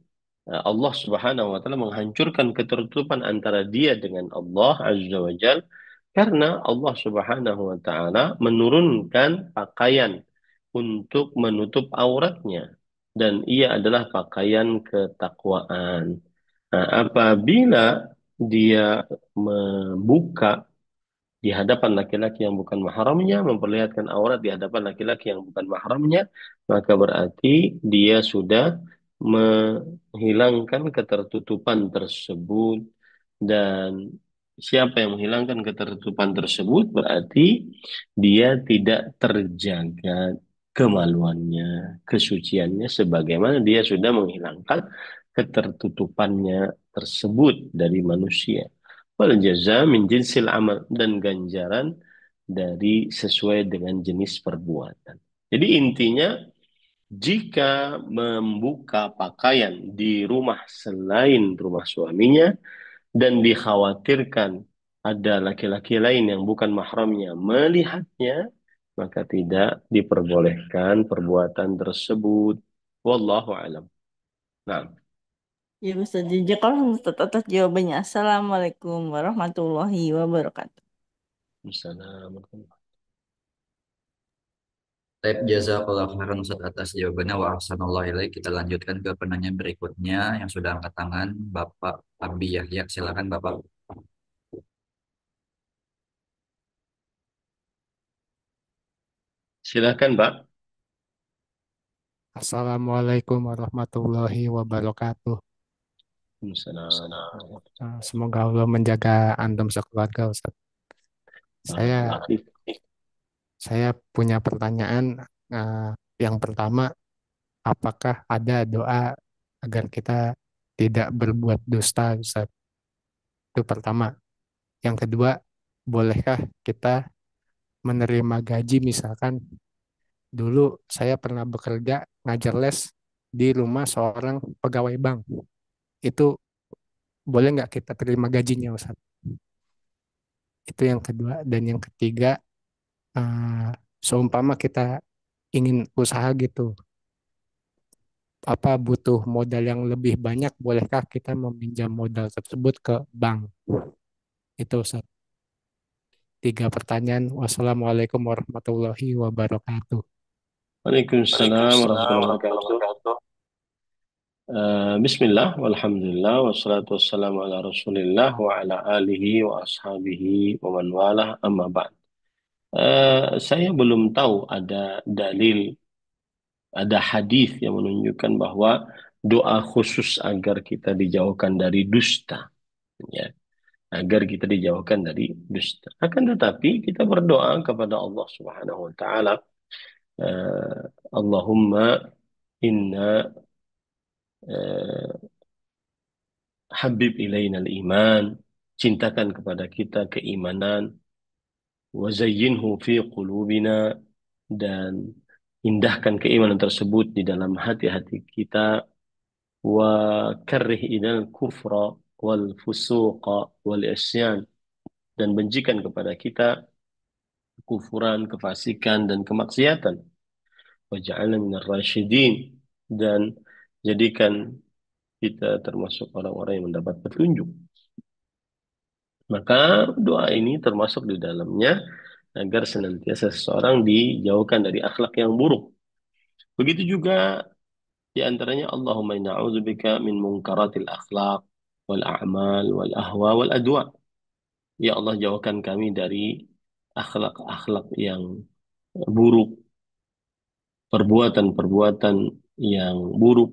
Allah Subhanahu wa taala menghancurkan ketertutupan antara dia dengan Allah Azza wa Jal karena Allah Subhanahu wa taala menurunkan pakaian untuk menutup auratnya dan ia adalah pakaian ketakwaan. Nah, apabila dia membuka di hadapan laki-laki yang bukan mahramnya, memperlihatkan aurat di hadapan laki-laki yang bukan mahramnya, maka berarti dia sudah menghilangkan ketertutupan tersebut. Dan siapa yang menghilangkan ketertutupan tersebut berarti dia tidak terjaga kemaluannya, kesuciannya, sebagaimana dia sudah menghilangkan ketertutupannya tersebut dari manusia. Wal jaza min jinsil amal, dan ganjaran dari sesuai dengan jenis perbuatan. Jadi intinya jika membuka pakaian di rumah selain rumah suaminya dan dikhawatirkan ada laki-laki lain yang bukan mahramnya melihatnya, maka tidak diperbolehkan perbuatan tersebut. Wallahu alam. Nah, Ya Ustaz, jadi kalau atas jawabannya. Assalamualaikum warahmatullahi wabarakatuh. Assalamualaikum. Baik, jazakallah khairan Ustaz atas jawabannya wa ahsanallahu ilaik. Kita lanjutkan ke penanya berikutnya yang sudah angkat tangan, Bapak Abi Yahya. Silakan Bapak. Silakan, Pak. Assalamualaikum warahmatullahi wabarakatuh. Assalamualaikum. Semoga Allah menjaga antum sekeluarga, Ustaz. Saya saya punya pertanyaan. Yang pertama, apakah ada doa agar kita tidak berbuat dusta, Ustaz? Itu pertama. Yang kedua, bolehkah kita menerima gaji, misalkan dulu saya pernah bekerja ngajar les di rumah seorang pegawai bank. Itu boleh nggak kita terima gajinya, Ustaz? Itu yang kedua. Dan yang ketiga, eh, seumpama kita ingin usaha gitu, apa butuh modal yang lebih banyak, bolehkah kita meminjam modal tersebut ke bank? Itu Ustaz. 3 pertanyaan. Wassalamualaikum warahmatullahi wabarakatuh. Waalaikumsalam warahmatullahi wabarakatuh. Bismillah, walhamdulillah, wassalatu wassalamu ala rasulillah wa ala alihi wa ashabihi wa man walah, amma ba'd. Saya belum tahu ada dalil, ada hadis yang menunjukkan bahwa doa khusus agar kita dijauhkan dari dusta, ya, agar kita dijauhkan dari dusta. Akan tetapi kita berdoa kepada Allah Subhanahu wa taala, eh, Allahumma inna habib ilainal iman, cintakan kepada kita keimanan, wa zayyinhu fi qulubina, dan indahkan keimanan tersebut di dalam hati-hati kita, wa karrih ilal kufra, wal fusuqa wal isyan, dan bencikan kepada kita kufuran, kefasikan dan kemaksiatan. Waj'alna minar rasyidin, dan jadikan kita termasuk orang-orang yang mendapat petunjuk. Maka doa ini termasuk di dalamnya agar senantiasa seseorang dijauhkan dari akhlak yang buruk. Begitu juga di antaranya Allahumma inna a'udzubika min munkaratil akhlaq wal a'mal wal ahwa wal adwa. Ya Allah, jauhkan kami dari akhlak-akhlak yang buruk, perbuatan-perbuatan yang buruk,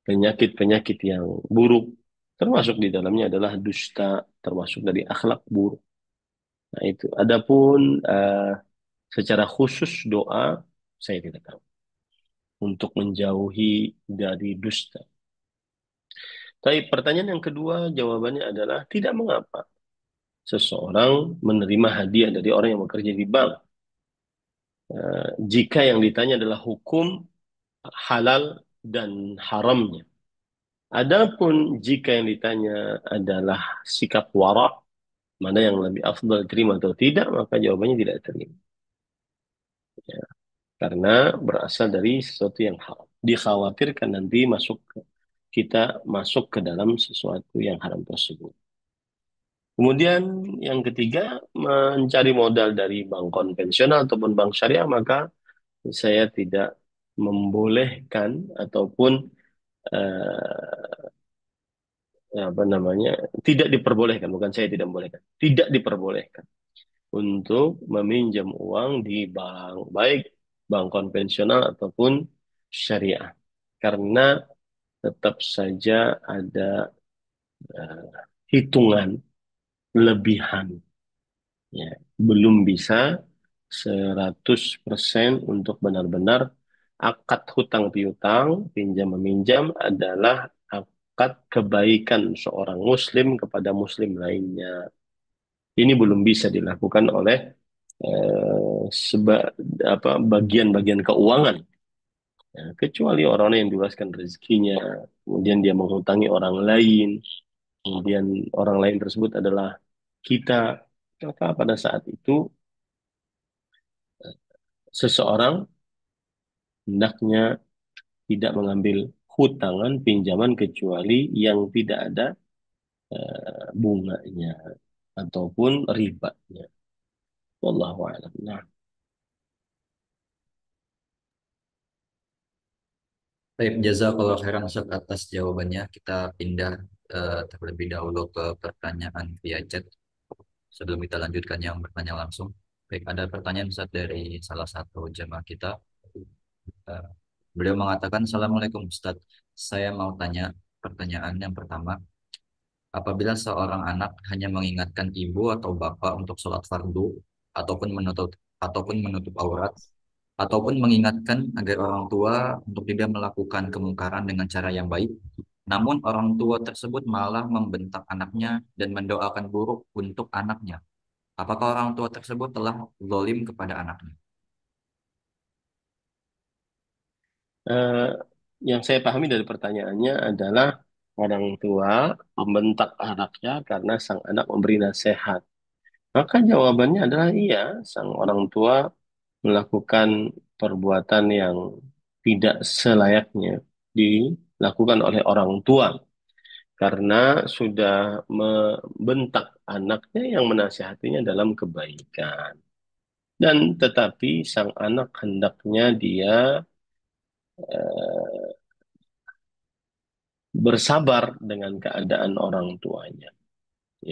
penyakit-penyakit yang buruk. Termasuk di dalamnya adalah dusta, termasuk dari akhlak buruk. Nah itu. Adapun secara khusus doa, saya tidak tahu. Untuk menjauhi dari dusta. Tapi pertanyaan yang kedua, jawabannya adalah tidak mengapa seseorang menerima hadiah dari orang yang bekerja di bank. Jika yang ditanya adalah hukum halal dan haramnya. Adapun jika yang ditanya adalah sikap wara, mana yang lebih afdal terima atau tidak, maka jawabannya tidak terima. Ya, karena berasal dari sesuatu yang haram. Dikhawatirkan nanti kita masuk ke dalam sesuatu yang haram tersebut. Kemudian yang ketiga, mencari modal dari bank konvensional ataupun bank syariah, maka saya tidak membolehkan ataupun eh, apa namanya, tidak diperbolehkan, bukan saya tidak membolehkan, tidak diperbolehkan untuk meminjam uang di bank, baik bank konvensional ataupun syariah, karena tetap saja ada eh, hitungan lebihan. Ya, belum bisa 100% untuk benar-benar akad hutang piutang, pinjam meminjam adalah akad kebaikan seorang muslim kepada muslim lainnya. Ini belum bisa dilakukan oleh eh, seba, bagian-bagian keuangan. Ya, kecuali orang yang diluaskan rezekinya, kemudian dia menghutangi orang lain, kemudian orang lain tersebut adalah kita, maka pada saat itu seseorang hendaknya tidak mengambil hutangan pinjaman kecuali yang tidak ada bunganya ataupun ribanya. Wallahu a'lam. Nah, Baik, jazakallah khairan Ustaz atas jawabannya. Kita pindah terlebih dahulu ke pertanyaan via chat sebelum kita lanjutkan yang bertanya langsung. Baik, ada pertanyaan Ustaz dari salah satu jemaah kita. Eh, Beliau mengatakan, Assalamualaikum Ustaz. Saya mau tanya pertanyaan yang pertama. Apabila seorang anak hanya mengingatkan ibu atau bapak untuk sholat fardu ataupun menutup aurat ataupun mengingatkan agar orang tua untuk tidak melakukan kemungkaran dengan cara yang baik, namun orang tua tersebut malah membentak anaknya dan mendoakan buruk untuk anaknya. Apakah orang tua tersebut telah zalim kepada anaknya? eh, yang saya pahami dari pertanyaannya adalah orang tua membentak anaknya karena sang anak memberi nasihat. Maka jawabannya adalah iya, sang orang tua melakukan perbuatan yang tidak selayaknya dilakukan oleh orang tua karena sudah membentak anaknya yang menasihatinya dalam kebaikan. Dan tetapi sang anak hendaknya dia eh, bersabar dengan keadaan orang tuanya,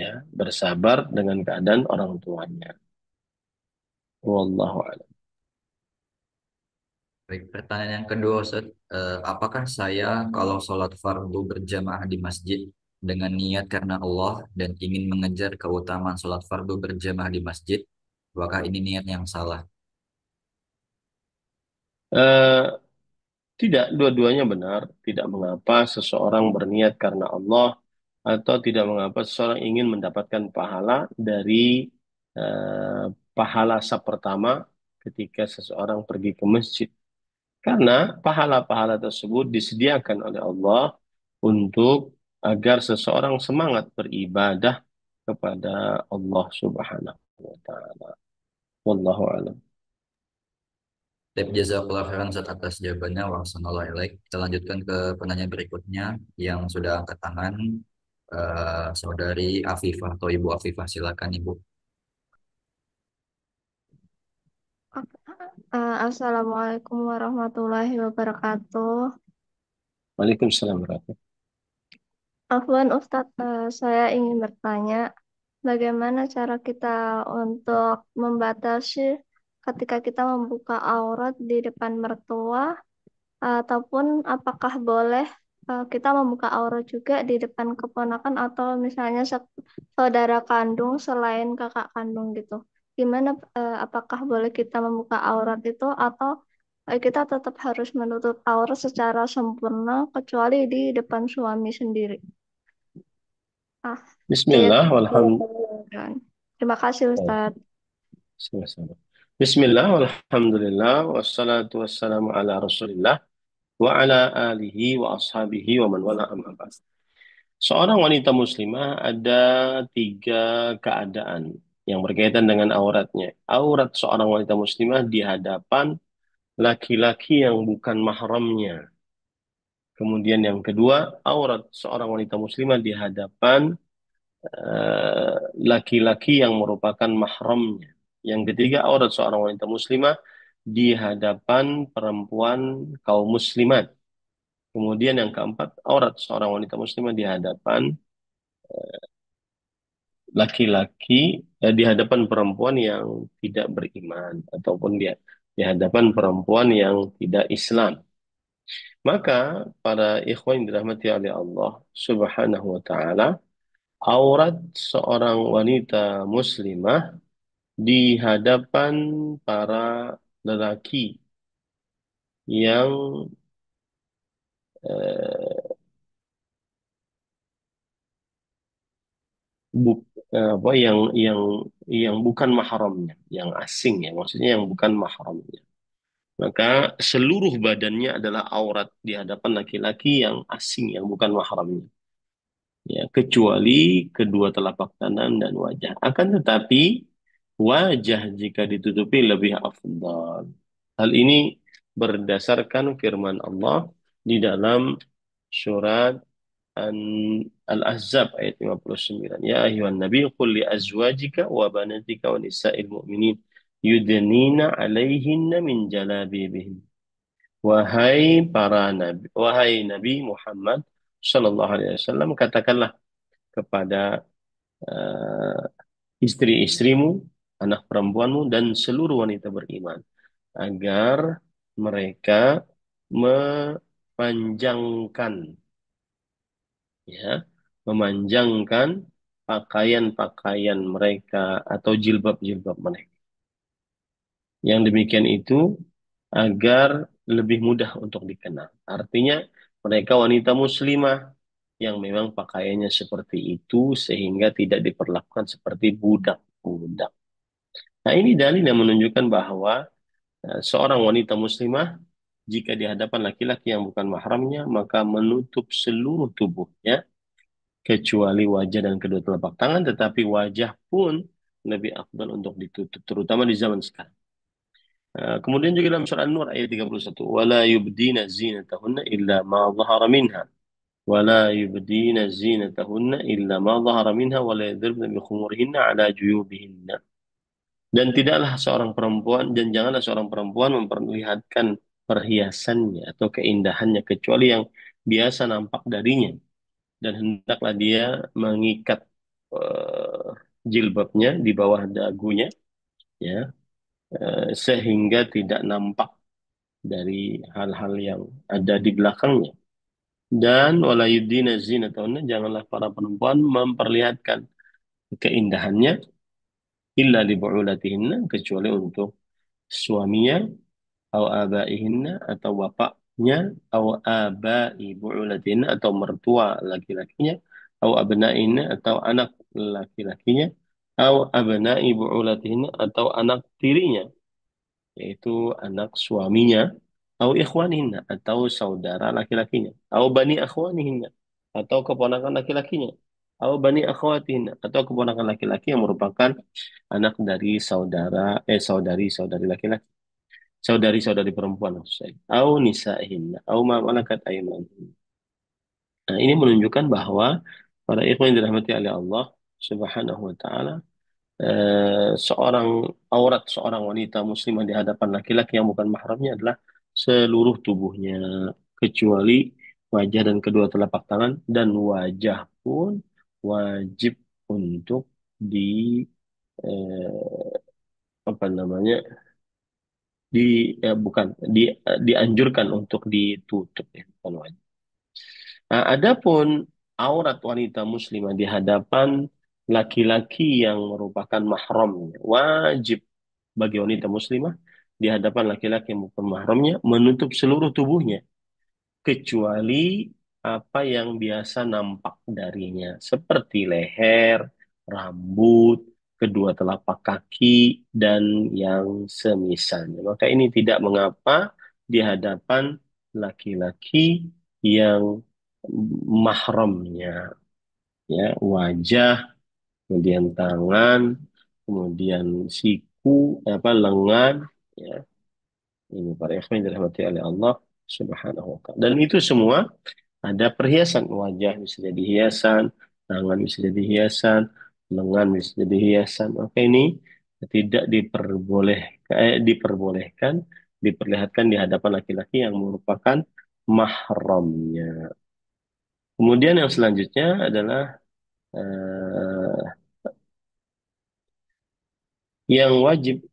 ya, bersabar dengan keadaan orang tuanya. Wallahu a'lam. Baik, pertanyaan yang kedua, Ustaz. Apakah saya kalau sholat fardu berjamaah di masjid dengan niat karena Allah dan ingin mengejar keutamaan sholat fardu berjamaah di masjid, apakah ini niat yang salah? Eh, Tidak, dua-duanya benar. Tidak mengapa seseorang berniat karena Allah atau tidak mengapa seseorang ingin mendapatkan pahala dari eh, pahala saf pertama ketika seseorang pergi ke masjid. Karena pahala-pahala tersebut disediakan oleh Allah untuk agar seseorang semangat beribadah kepada Allah Subhanahu wa taala. Wallahu a'lam. Tip jazakallah khairan Ustaz atas jawabannya. Wa ahsanallahu ilaik. Kita lanjutkan ke penanya berikutnya yang sudah angkat tangan. Saudari Afifah atau Ibu Afifah, silakan Ibu. Assalamualaikum warahmatullahi wabarakatuh. Waalaikumsalam warahmatullahi. Afwan Ustadz, saya ingin bertanya, bagaimana cara kita untuk membatasi ketika kita membuka aurat di depan mertua, ataupun apakah boleh kita membuka aurat juga di depan keponakan atau misalnya saudara kandung selain kakak kandung gitu. Gimana, apakah boleh kita membuka aurat itu atau kita tetap harus menutup aurat secara sempurna kecuali di depan suami sendiri? Saya Bismillah, terima kasih Ustadz. Sama-sama. Bismillah, walhamdulillah, wassalatu wassalamu ala rasulillah, wa ala alihi wa ashabihi wa man wala amma ba'd. Seorang wanita muslimah ada 3 keadaan yang berkaitan dengan auratnya. Aurat seorang wanita muslimah di hadapan laki-laki yang bukan mahramnya. Kemudian yang kedua, aurat seorang wanita muslimah di hadapan laki-laki yang merupakan mahramnya. Yang ketiga, aurat seorang wanita muslimah di hadapan perempuan kaum muslimat. Kemudian yang keempat, aurat seorang wanita muslimah di hadapan laki-laki, di hadapan perempuan yang tidak beriman ataupun di hadapan perempuan yang tidak Islam. Maka para ikhwan yang dirahmati oleh Allah Subhanahu wa taala, aurat seorang wanita muslimah di hadapan para lelaki yang eh, buk, apa yang bukan mahramnya, yang asing ya, maksudnya yang bukan mahramnya. Maka seluruh badannya adalah aurat di hadapan laki-laki yang asing, yang bukan mahramnya. Ya, kecuali kedua telapak tangan dan wajah. Akan tetapi wajah jika ditutupi lebih afdal. Hal ini berdasarkan firman Allah di dalam surat Al-Ahzab ayat 59. Ya ayuhan nabi qul li azwajika wa banatika wa nisa'il mu'minin yudnina 'alaihinna min jalabibihin. Wahai Nabi Muhammad sallallahu alaihi wasallam, katakanlah kepada eh, istri-istrimu, anak perempuanmu, dan seluruh wanita beriman agar mereka memanjangkan, ya, memanjangkan pakaian-pakaian mereka atau jilbab-jilbab mereka. Yang demikian itu agar lebih mudah untuk dikenal. Artinya mereka wanita muslimah yang memang pakaiannya seperti itu sehingga tidak diperlakukan seperti budak-budak. Nah, ini dalil yang menunjukkan bahwa seorang wanita muslimah jika di hadapan laki-laki yang bukan mahramnya maka menutup seluruh tubuhnya kecuali wajah dan kedua telapak tangan, tetapi wajah pun lebih afdal untuk ditutup terutama di zaman sekarang. Kemudian juga dalam surah An-Nur ayat 31, wala yubdina zinatahunna illa ma dhahara minha. ولا يبدين زينتهن إلا ما ظهر منها ولا يضربن بخمورهن على جيوبهن. Dan tidaklah seorang perempuan, dan janganlah seorang perempuan memperlihatkan perhiasannya atau keindahannya kecuali yang biasa nampak darinya. Dan hendaklah dia mengikat jilbabnya di bawah dagunya, ya, sehingga tidak nampak dari hal-hal yang ada di belakangnya. Dan wala yudina zinatahunna, janganlah para perempuan memperlihatkan keindahannya illa li bu'ulatihinna, kecuali untuk suaminya, atau abaihinna, atau bapaknya, atau abai bu'ulatihinna, atau mertua laki-lakinya, atau abnaihinna, atau anak laki-lakinya, atau abnai bu'ulatihinna, atau anak tirinya, yaitu anak suaminya, atau ikhwanihinna, atau saudara laki-lakinya, atau bani akhwanihinna, atau keponakan laki-lakinya, atau bani akhwatihinna, atau keponakan laki-laki yang merupakan anak dari saudari-saudari laki-laki, saudari-saudari perempuan maksud saya, au nisa'ihinna, au ma malakat aymanuhunna. Nah, ini menunjukkan bahwa para ikhwan yang dirahmati oleh Allah Subhanahu wa taala, seorang aurat seorang wanita muslimah di hadapan laki-laki yang bukan mahramnya adalah seluruh tubuhnya, kecuali wajah dan kedua telapak tangan, dan wajah pun wajib untuk di eh, apa namanya di bukan di dianjurkan untuk ditutup, ya, bukan wajib. Nah, adapun aurat wanita muslimah di hadapan laki-laki yang merupakan mahramnya, wajib bagi wanita muslimah di hadapan laki-laki yang bukan mahramnya menutup seluruh tubuhnya, kecuali apa yang biasa nampak darinya, seperti leher, rambut, kedua telapak kaki, dan yang semisalnya. Maka ini tidak mengapa di hadapan laki-laki yang mahramnya, ya, wajah, kemudian tangan, kemudian siku, lengan, ya. Ini para ikhwan yang dirahmati oleh Allah Subhanahu wa taala. Dan itu semua ada perhiasan, wajah bisa jadi hiasan, tangan bisa jadi hiasan, lengan bisa jadi hiasan. Maka ini tidak diperbolehkan diperlihatkan di hadapan laki-laki yang merupakan mahramnya. Kemudian yang selanjutnya adalah yang wajib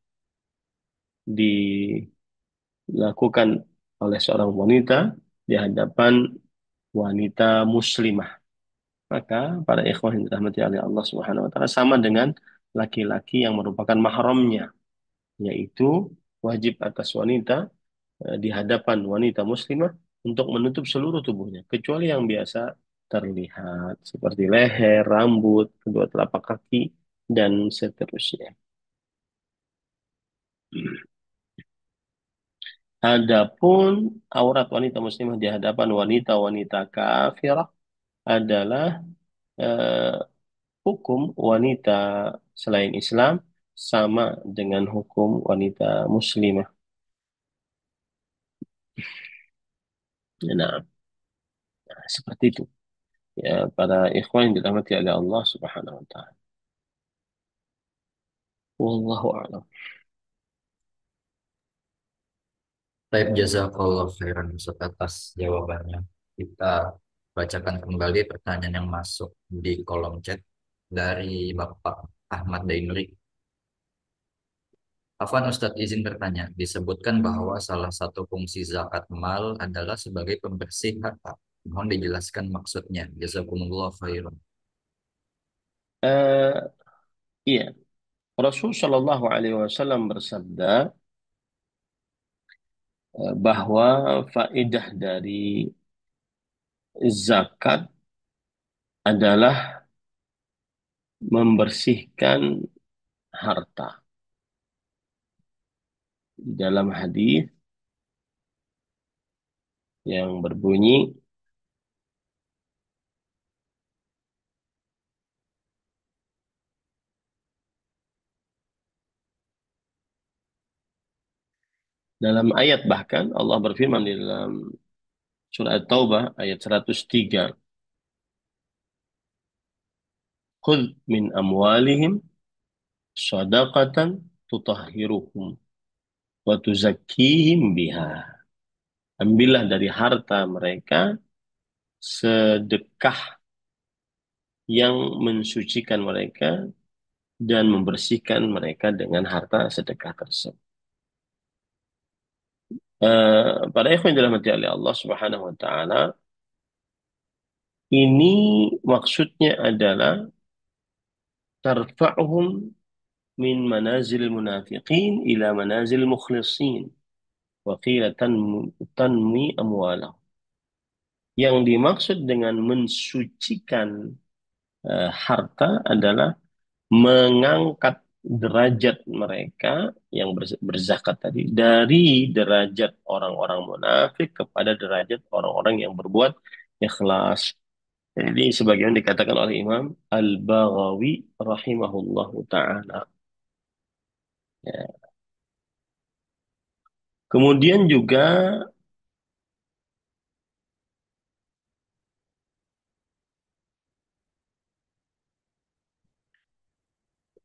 dilakukan oleh seorang wanita di hadapan wanita muslimah. Maka para ikhwah yang dirahmati oleh Allah Subhanahu wa taala sama dengan laki-laki yang merupakan mahramnya, yaitu wajib atas wanita di hadapan wanita muslimah untuk menutup seluruh tubuhnya, kecuali yang biasa terlihat seperti leher, rambut, kedua telapak kaki, dan seterusnya. Adapun aurat wanita muslimah di hadapan wanita-wanita kafirah adalah eh, hukum wanita selain Islam sama dengan hukum wanita muslimah. Nah, seperti itu. Ya, para ikhwan yang dirahmati oleh Allah Subhanahu wa taala. Wallahu a'lam. Baik, jazakallah khairan Ustaz atas jawabannya. Kita bacakan kembali pertanyaan yang masuk di kolom chat dari Bapak Ahmad Dainuri. Afwan Ustadz, izin bertanya, disebutkan bahwa salah satu fungsi zakat mal adalah sebagai pembersih harta. Mohon dijelaskan maksudnya. Jazakumullah khairan. Eh, iya, Rasul Shallallahu Alaihi Wasallam bersabda bahwa faedah dari zakat adalah membersihkan harta. Di dalam hadis yang berbunyi, dalam ayat bahkan Allah berfirman di dalam surah At-Taubah ayat 103, "Khudh min amwalihim shadaqatan tutahhiruhum wa tuzakkihim biha." Ambillah dari harta mereka sedekah yang mensucikan mereka dan membersihkan mereka dengan harta sedekah tersebut. Para ikhwan yang dirahmati oleh Allah Subhanahu wa taala, ini maksudnya adalah tarfa'uhum min manazil munafiqin ila manazil mukhlisin wa qila tanmi amwalahum. Yang dimaksud dengan mensucikan harta adalah mengangkat derajat mereka yang berzakat tadi dari derajat orang-orang munafik kepada derajat orang-orang yang berbuat ikhlas, Jadi sebagian dikatakan oleh Imam Al-Baghawi rahimahullahu ta'ala. Ya. Kemudian juga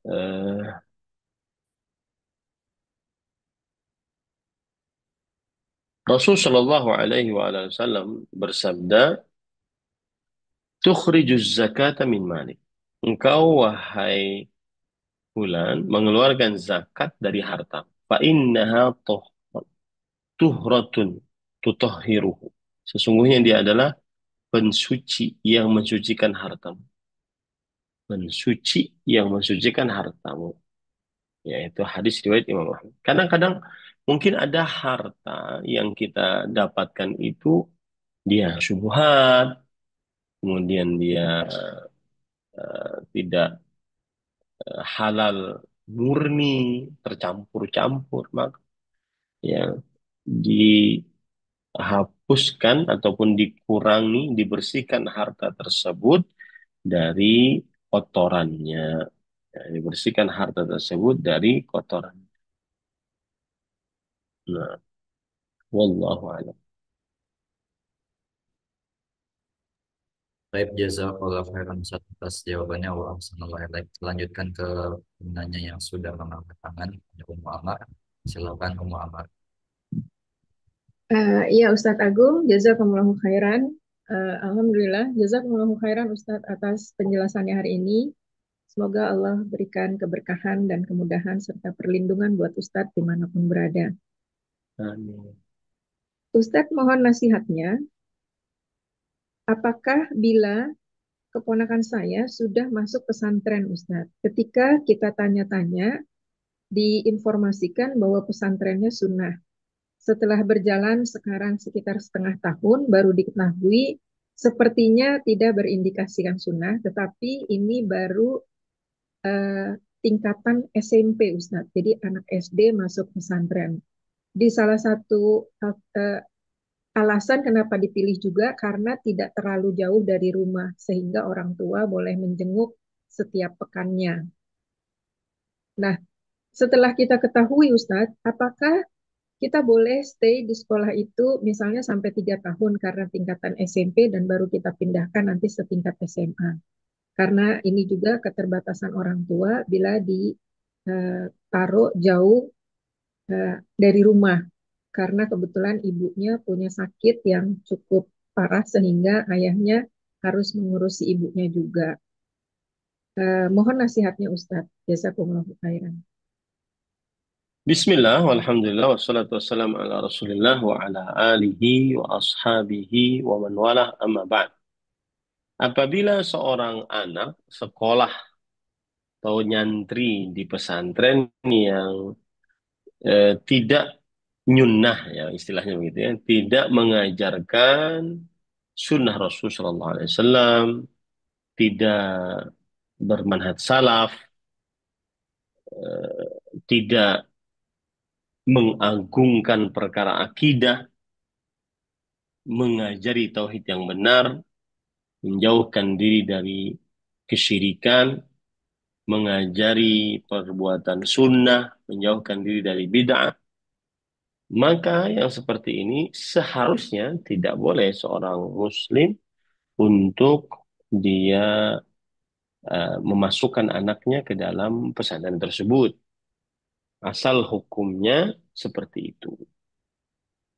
eh, Rasul Shallallahu Alaihi Wasallam bersabda, "Tukhrijuz zakata min malik." Engkau wahai bulan mengeluarkan zakat dari harta. Fa innaha tuhratun tutahhiruhu. Sesungguhnya dia adalah pensuci yang mensucikan hartamu. Pensuci yang mensucikan hartamu. Yaitu hadis riwayat Imam Ahmad. Kadang-kadang mungkin ada harta yang kita dapatkan itu dia syubhat, kemudian dia tidak halal murni, tercampur-campur, maka ya dihapuskan ataupun dikurangi, dibersihkan harta tersebut dari kotorannya. Ya, dibersihkan harta tersebut dari kotoran. Nah, wallahu a'lam. Baik, jazakallah khairan Ustaz atas jawabannya. Wa ahsanallahu ilaik. Lanjutkan ke penanya yang sudah mengangkat tangan, Ummu Amar. Silakan Ummu Amar. Iya Ustadz Agung, jazakumullahu khairan. Alhamdulillah, jazakumullahu khairan Ustadz atas penjelasannya hari ini. Semoga Allah berikan keberkahan dan kemudahan serta perlindungan buat Ustadz dimanapun berada. Amin. Ustadz mohon nasihatnya, apakah bila keponakan saya sudah masuk pesantren Ustadz, ketika kita tanya-tanya, diinformasikan bahwa pesantrennya sunnah. Setelah berjalan sekarang sekitar setengah tahun, baru diketahui sepertinya tidak berindikasikan sunnah, tetapi ini baru tingkatan SMP, Ustadz. Jadi anak SD masuk pesantren. Di salah satu alasan kenapa dipilih juga karena tidak terlalu jauh dari rumah, sehingga orang tua boleh menjenguk setiap pekannya. Nah, setelah kita ketahui, Ustadz, apakah kita boleh stay di sekolah itu misalnya sampai 3 tahun karena tingkatan SMP dan baru kita pindahkan nanti setingkat SMA. Karena ini juga keterbatasan orang tua bila ditaruh jauh dari rumah. Karena kebetulan ibunya punya sakit yang cukup parah sehingga ayahnya harus mengurusi ibunya juga. Mohon nasihatnya Ustadz. Jazakumullahu khairan. Bismillah, walhamdulillah, wassalatu wassalamu ala rasulillah wa ala alihi wa ashabihi wa man walah amma ba'd. Apabila seorang anak sekolah atau nyantri di pesantren yang tidak nyunnah, ya istilahnya begitu ya, tidak mengajarkan sunnah Rasul Sallallahu Alaihi Wasallam, tidak bermanhaj salaf, tidak mengagungkan perkara akidah, mengajari tauhid yang benar, menjauhkan diri dari kesyirikan, mengajari perbuatan sunnah, menjauhkan diri dari bid'ah, maka yang seperti ini seharusnya tidak boleh seorang muslim untuk dia memasukkan anaknya ke dalam pesantren tersebut. Asal hukumnya seperti itu.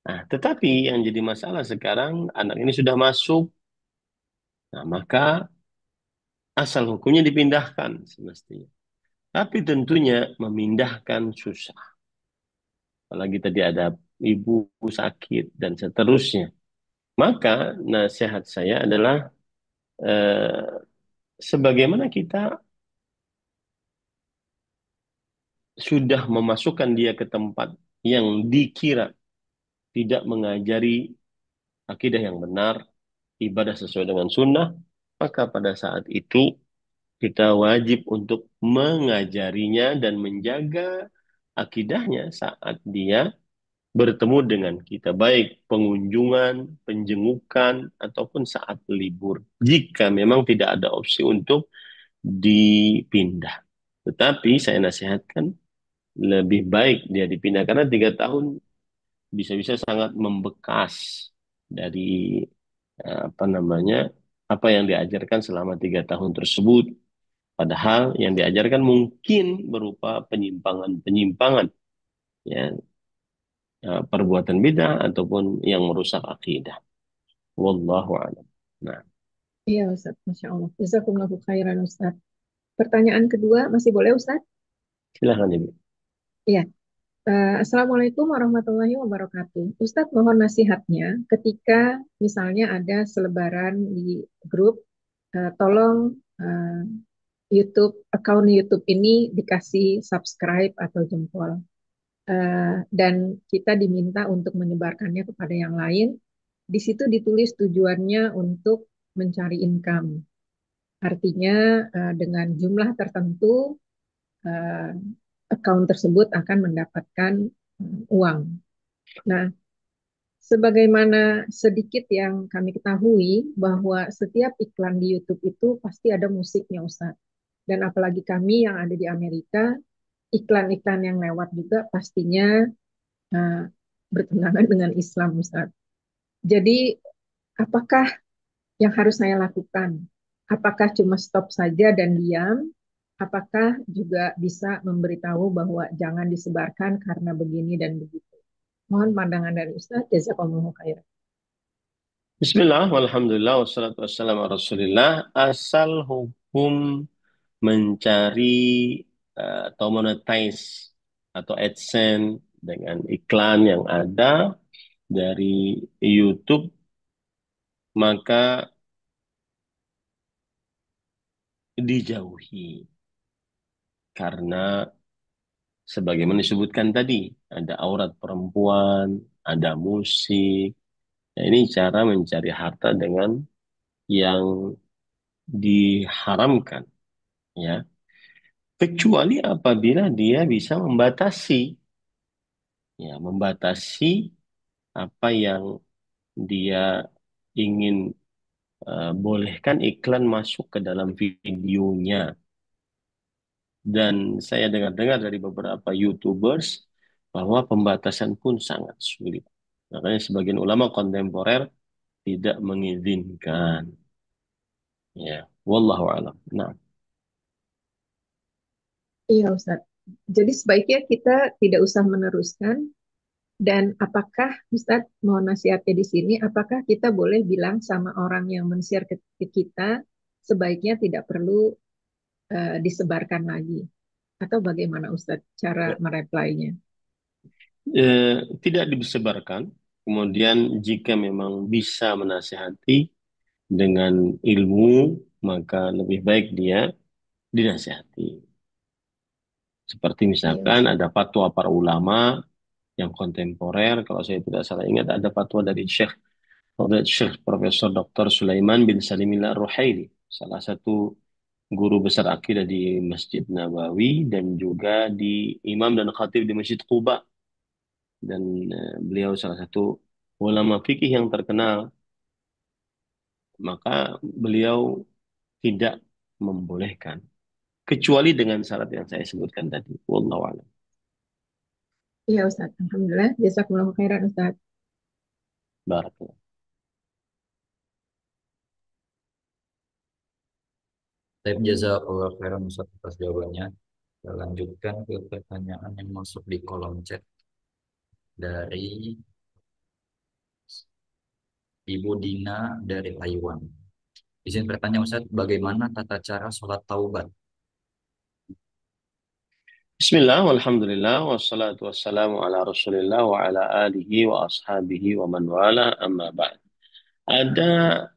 Nah, tetapi yang jadi masalah sekarang anak ini sudah masuk. Nah, maka asal hukumnya dipindahkan semestinya. Tapi tentunya memindahkan susah. Apalagi tadi ada ibu sakit dan seterusnya. Maka nasihat saya adalah eh, sebagaimana kita sudah memasukkan dia ke tempat yang dikira tidak mengajari akidah yang benar, ibadah sesuai dengan sunnah, maka pada saat itu kita wajib untuk mengajarinya dan menjaga akidahnya saat dia bertemu dengan kita, baik pengunjungan, penjengukan, ataupun saat libur. Jika memang tidak ada opsi untuk dipindah. Tetapi saya nasihatkan lebih baik dia dipindah karena 3 tahun bisa-bisa sangat membekas dari apa namanya apa yang diajarkan selama 3 tahun tersebut. Padahal yang diajarkan mungkin berupa penyimpangan-penyimpangan, ya, perbuatan bid'ah ataupun yang merusak akidah. Wallahu a'lam. Nah, Iya Ustaz, Masya Allah. Jazakumullahu khairan Ustaz. Pertanyaan kedua, masih boleh Ustaz? silahkan Ibu. Iya. Assalamualaikum warahmatullahi wabarakatuh. Ustadz mohon nasihatnya ketika misalnya ada selebaran di grup, tolong account YouTube ini dikasih subscribe atau jempol. Dan kita diminta untuk menyebarkannya kepada yang lain. Di situ ditulis tujuannya untuk mencari income. Artinya dengan jumlah tertentu eh, account tersebut akan mendapatkan uang. Nah, sebagaimana sedikit yang kami ketahui bahwa setiap iklan di YouTube itu pasti ada musiknya, Ustaz. Dan apalagi kami yang ada di Amerika, iklan-iklan yang lewat juga pastinya uh, bertentangan dengan Islam, Ustaz. Jadi, apakah yang harus saya lakukan? Apakah cuma stop saja dan diam? Apakah juga bisa memberitahu bahwa jangan disebarkan karena begini dan begitu? Mohon pandangan dari Ustaz. Jazakallahu khairan. Bismillah, walhamdulillah, wassalatu wassalamu ala rasulillah. Asal hukum mencari atau monetize atau AdSense dengan iklan yang ada dari YouTube, maka dijauhi. Karena sebagaimana disebutkan tadi, ada aurat perempuan, ada musik. Nah, ini cara mencari harta dengan yang diharamkan, ya. Kecuali apabila dia bisa membatasi apa yang dia ingin bolehkan iklan masuk ke dalam videonya. Dan saya dengar-dengar dari beberapa YouTubers bahwa pembatasan pun sangat sulit. Makanya sebagian ulama kontemporer tidak mengizinkan. Ya, wallahu alam. Nah, Iya, Ustaz. Jadi sebaiknya kita tidak usah meneruskan. Dan apakah Ustaz mau nasihatnya di sini, apakah kita boleh bilang sama orang yang men-share ke kita, sebaiknya tidak perlu disebarkan lagi? Atau bagaimana Ustaz cara mereplainya? tidak disebarkan. Kemudian jika memang bisa menasihati dengan ilmu, maka lebih baik dia dinasihati. Seperti Iya, misalkan Ustaz. ada fatwa para ulama yang kontemporer, kalau saya tidak salah ingat ada fatwa dari Syekh Profesor Dr. Sulaiman bin Salimillah Ruhaili, salah satu guru besar akidah di Masjid Nabawi dan juga di imam dan khatib di Masjid Quba. Dan beliau salah satu ulama fikih yang terkenal. Maka beliau tidak membolehkan kecuali dengan syarat yang saya sebutkan tadi. Wallahu a'lam. Iya, Ustaz. Alhamdulillah. Jazakumullahu khairan, Ustaz. Barakallah. Saya jazakallah khairan Ustaz atas jawabannya. Kita lanjutkan ke pertanyaan yang masuk di kolom chat dari Ibu Dina dari Taiwan. Izin bertanya Ustaz, bagaimana tata cara sholat taubat? Bismillah, walhamdulillah, wassalatu wassalamu ala rasulillah wa ala alihi wa ashabihi wa man wala amma ba'd. Ada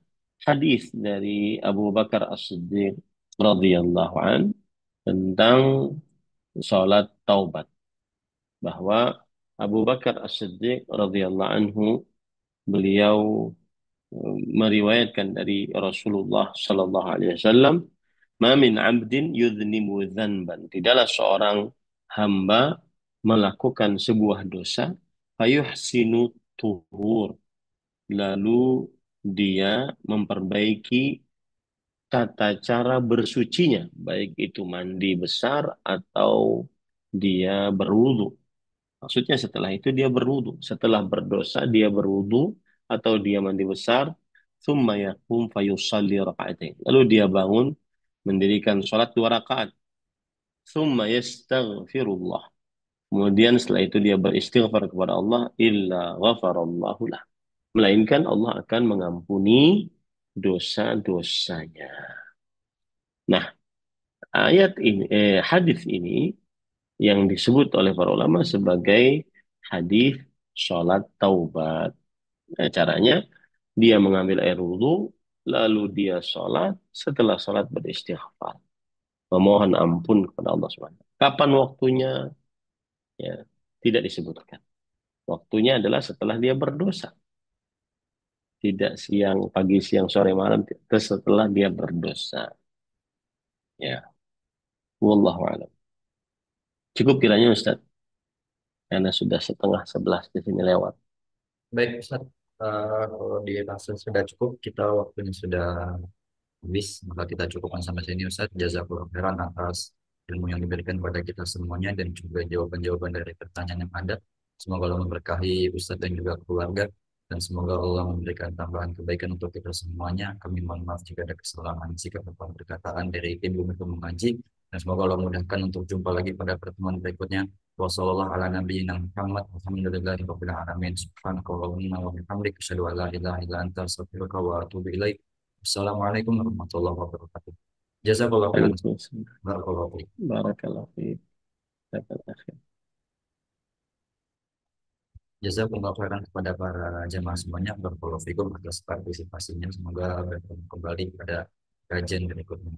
hadis dari Abu Bakar As-Siddiq radhiyallahu an tentang salat taubat, bahwa Abu Bakar As-Siddiq radhiyallahu anhu beliau meriwayatkan dari Rasulullah sallallahu alaihi wasallam, "Ma min 'abdin yudhnibu dzanban." Tidaklah seorang hamba melakukan sebuah dosa fayuhsinu tuhur, lalu dia memperbaiki tata cara bersucinya, baik itu mandi besar atau dia berwudu. Maksudnya setelah itu dia berwudu, setelah berdosa dia berwudu atau dia mandi besar, thumma yakum fayusalli raka'atain. Lalu dia bangun mendirikan sholat 2 rakaat. Thumma yastaghfirullah. Kemudian setelah itu dia beristighfar kepada Allah, illa ghafarallahu lah. Melainkan Allah akan mengampuni dosa-dosanya. Nah, hadis ini yang disebut oleh para ulama sebagai hadis sholat taubat. Nah, caranya dia mengambil air wudhu, lalu dia sholat, setelah sholat beristighfar, memohon ampun kepada Allah SWT. Kapan waktunya? Ya, tidak disebutkan. Waktunya adalah setelah dia berdosa. Tidak siang, pagi, siang, sore, malam, setelah dia berdosa. Ya, wallahu a'lam. Cukup kiranya Ustaz, karena sudah setengah 11 di sini lewat. Baik, Ustaz. Kalau dirasa sudah cukup, kita waktunya sudah habis, maka kita cukupkan sampai sini Ustaz. Jazakallahu khairan atas ilmu yang diberikan kepada kita semuanya dan juga jawaban-jawaban dari pertanyaan yang ada. Semoga Allah memberkahi Ustaz dan juga keluarga dan semoga Allah memberikan tambahan kebaikan untuk kita semuanya. Kami mohon maaf jika ada kesalahan sikap atau perkataan dari tim untuk mengaji dan semoga Allah mudahkan untuk jumpa lagi pada pertemuan berikutnya. Wassalamualaikum ala nabiyina Muhammad alhamdulillahi rabbil alamin subhanakallahumma wa bihamdika asyhadu an la ilaha illa anta astaghfiruka wa atubu ilaik. Assalamualaikum warahmatullahi wabarakatuh. Jazakallahu khairan. Waalaikumsalam. Barakallahu fiik. Barakallahu fiik. Barakallahu fiik. Jazakallahu khairan kepada para jemaah semuanya. Barakallahu fiikum atas partisipasinya. Semoga bertemu kembali pada kajian berikutnya.